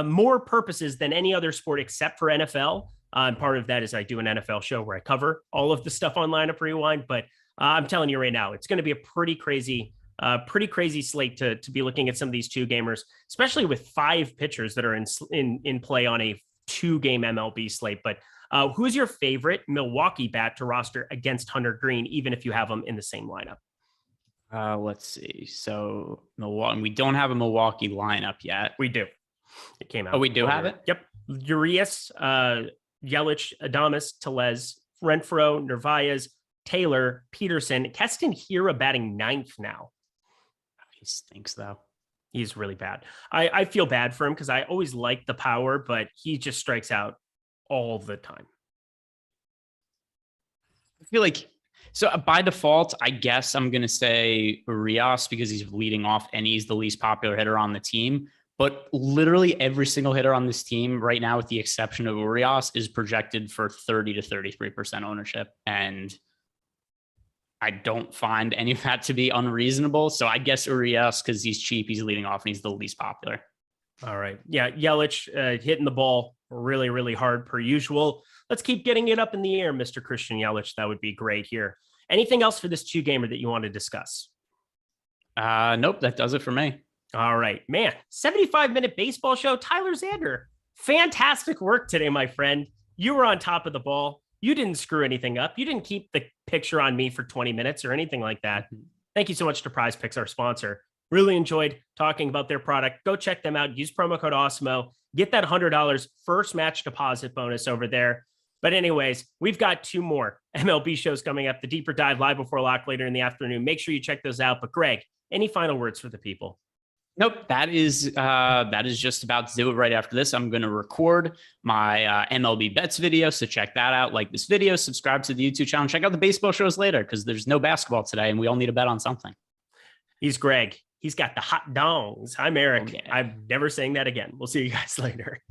more purposes than any other sport except for NFL. And part of that is I do an NFL show where I cover all of the stuff on Lineup Rewind. But I'm telling you right now, it's going to be a pretty crazy slate to be looking at some of these 2-gamers, especially with 5 pitchers that are in play on a 2-game MLB slate. But who is your favorite Milwaukee bat to roster against Hunter Green, even if you have them in the same lineup? Let's see. So Milwaukee, we don't have a Milwaukee lineup yet. We do. It came out. Oh, we do have it? Yep. Urias, Yelich, Adames, Tellez, Renfroe, Narvaez, Taylor, Peterson, Keston Hiura batting 9th now. He stinks, though. He's really bad. I feel bad for him because I always like the power, but he just strikes out all the time. I feel like, so by default, I guess I'm going to say Urias because he's leading off and he's the least popular hitter on the team. But literally every single hitter on this team right now, with the exception of Urias, is projected for 30 to 33% ownership. And I don't find any of that to be unreasonable. So I guess Urias, because he's cheap, he's leading off and he's the least popular. All right. Yeah. Yelich hitting the ball really, really hard per usual. Let's keep getting it up in the air, Mr. Christian Yelich. That would be great here. Anything else for this 2-gamer that you want to discuss? Nope. That does it for me. All right, man. 75-minute baseball show. Tyler Xander. Fantastic work today, my friend. You were on top of the ball. You didn't screw anything up. You didn't keep the picture on me for 20 minutes or anything like that. Thank you so much to PrizePicks, our sponsor. Really enjoyed talking about their product. Go check them out. Use promo code Awesemo. Get that $100 first match deposit bonus over there. But anyways, we've got 2 more MLB shows coming up. The Deeper Dive live before lock later in the afternoon. Make sure you check those out. But Greg, any final words for the people? Nope. That is just about to do it. Right after this, I'm going to record my MLB bets video. So check that out. Like this video, subscribe to the YouTube channel, check out the baseball shows later because there's no basketball today and we all need to bet on something. He's Greg. He's got the hot dongs. I'm Eric. Okay. I'm never saying that again. We'll see you guys later.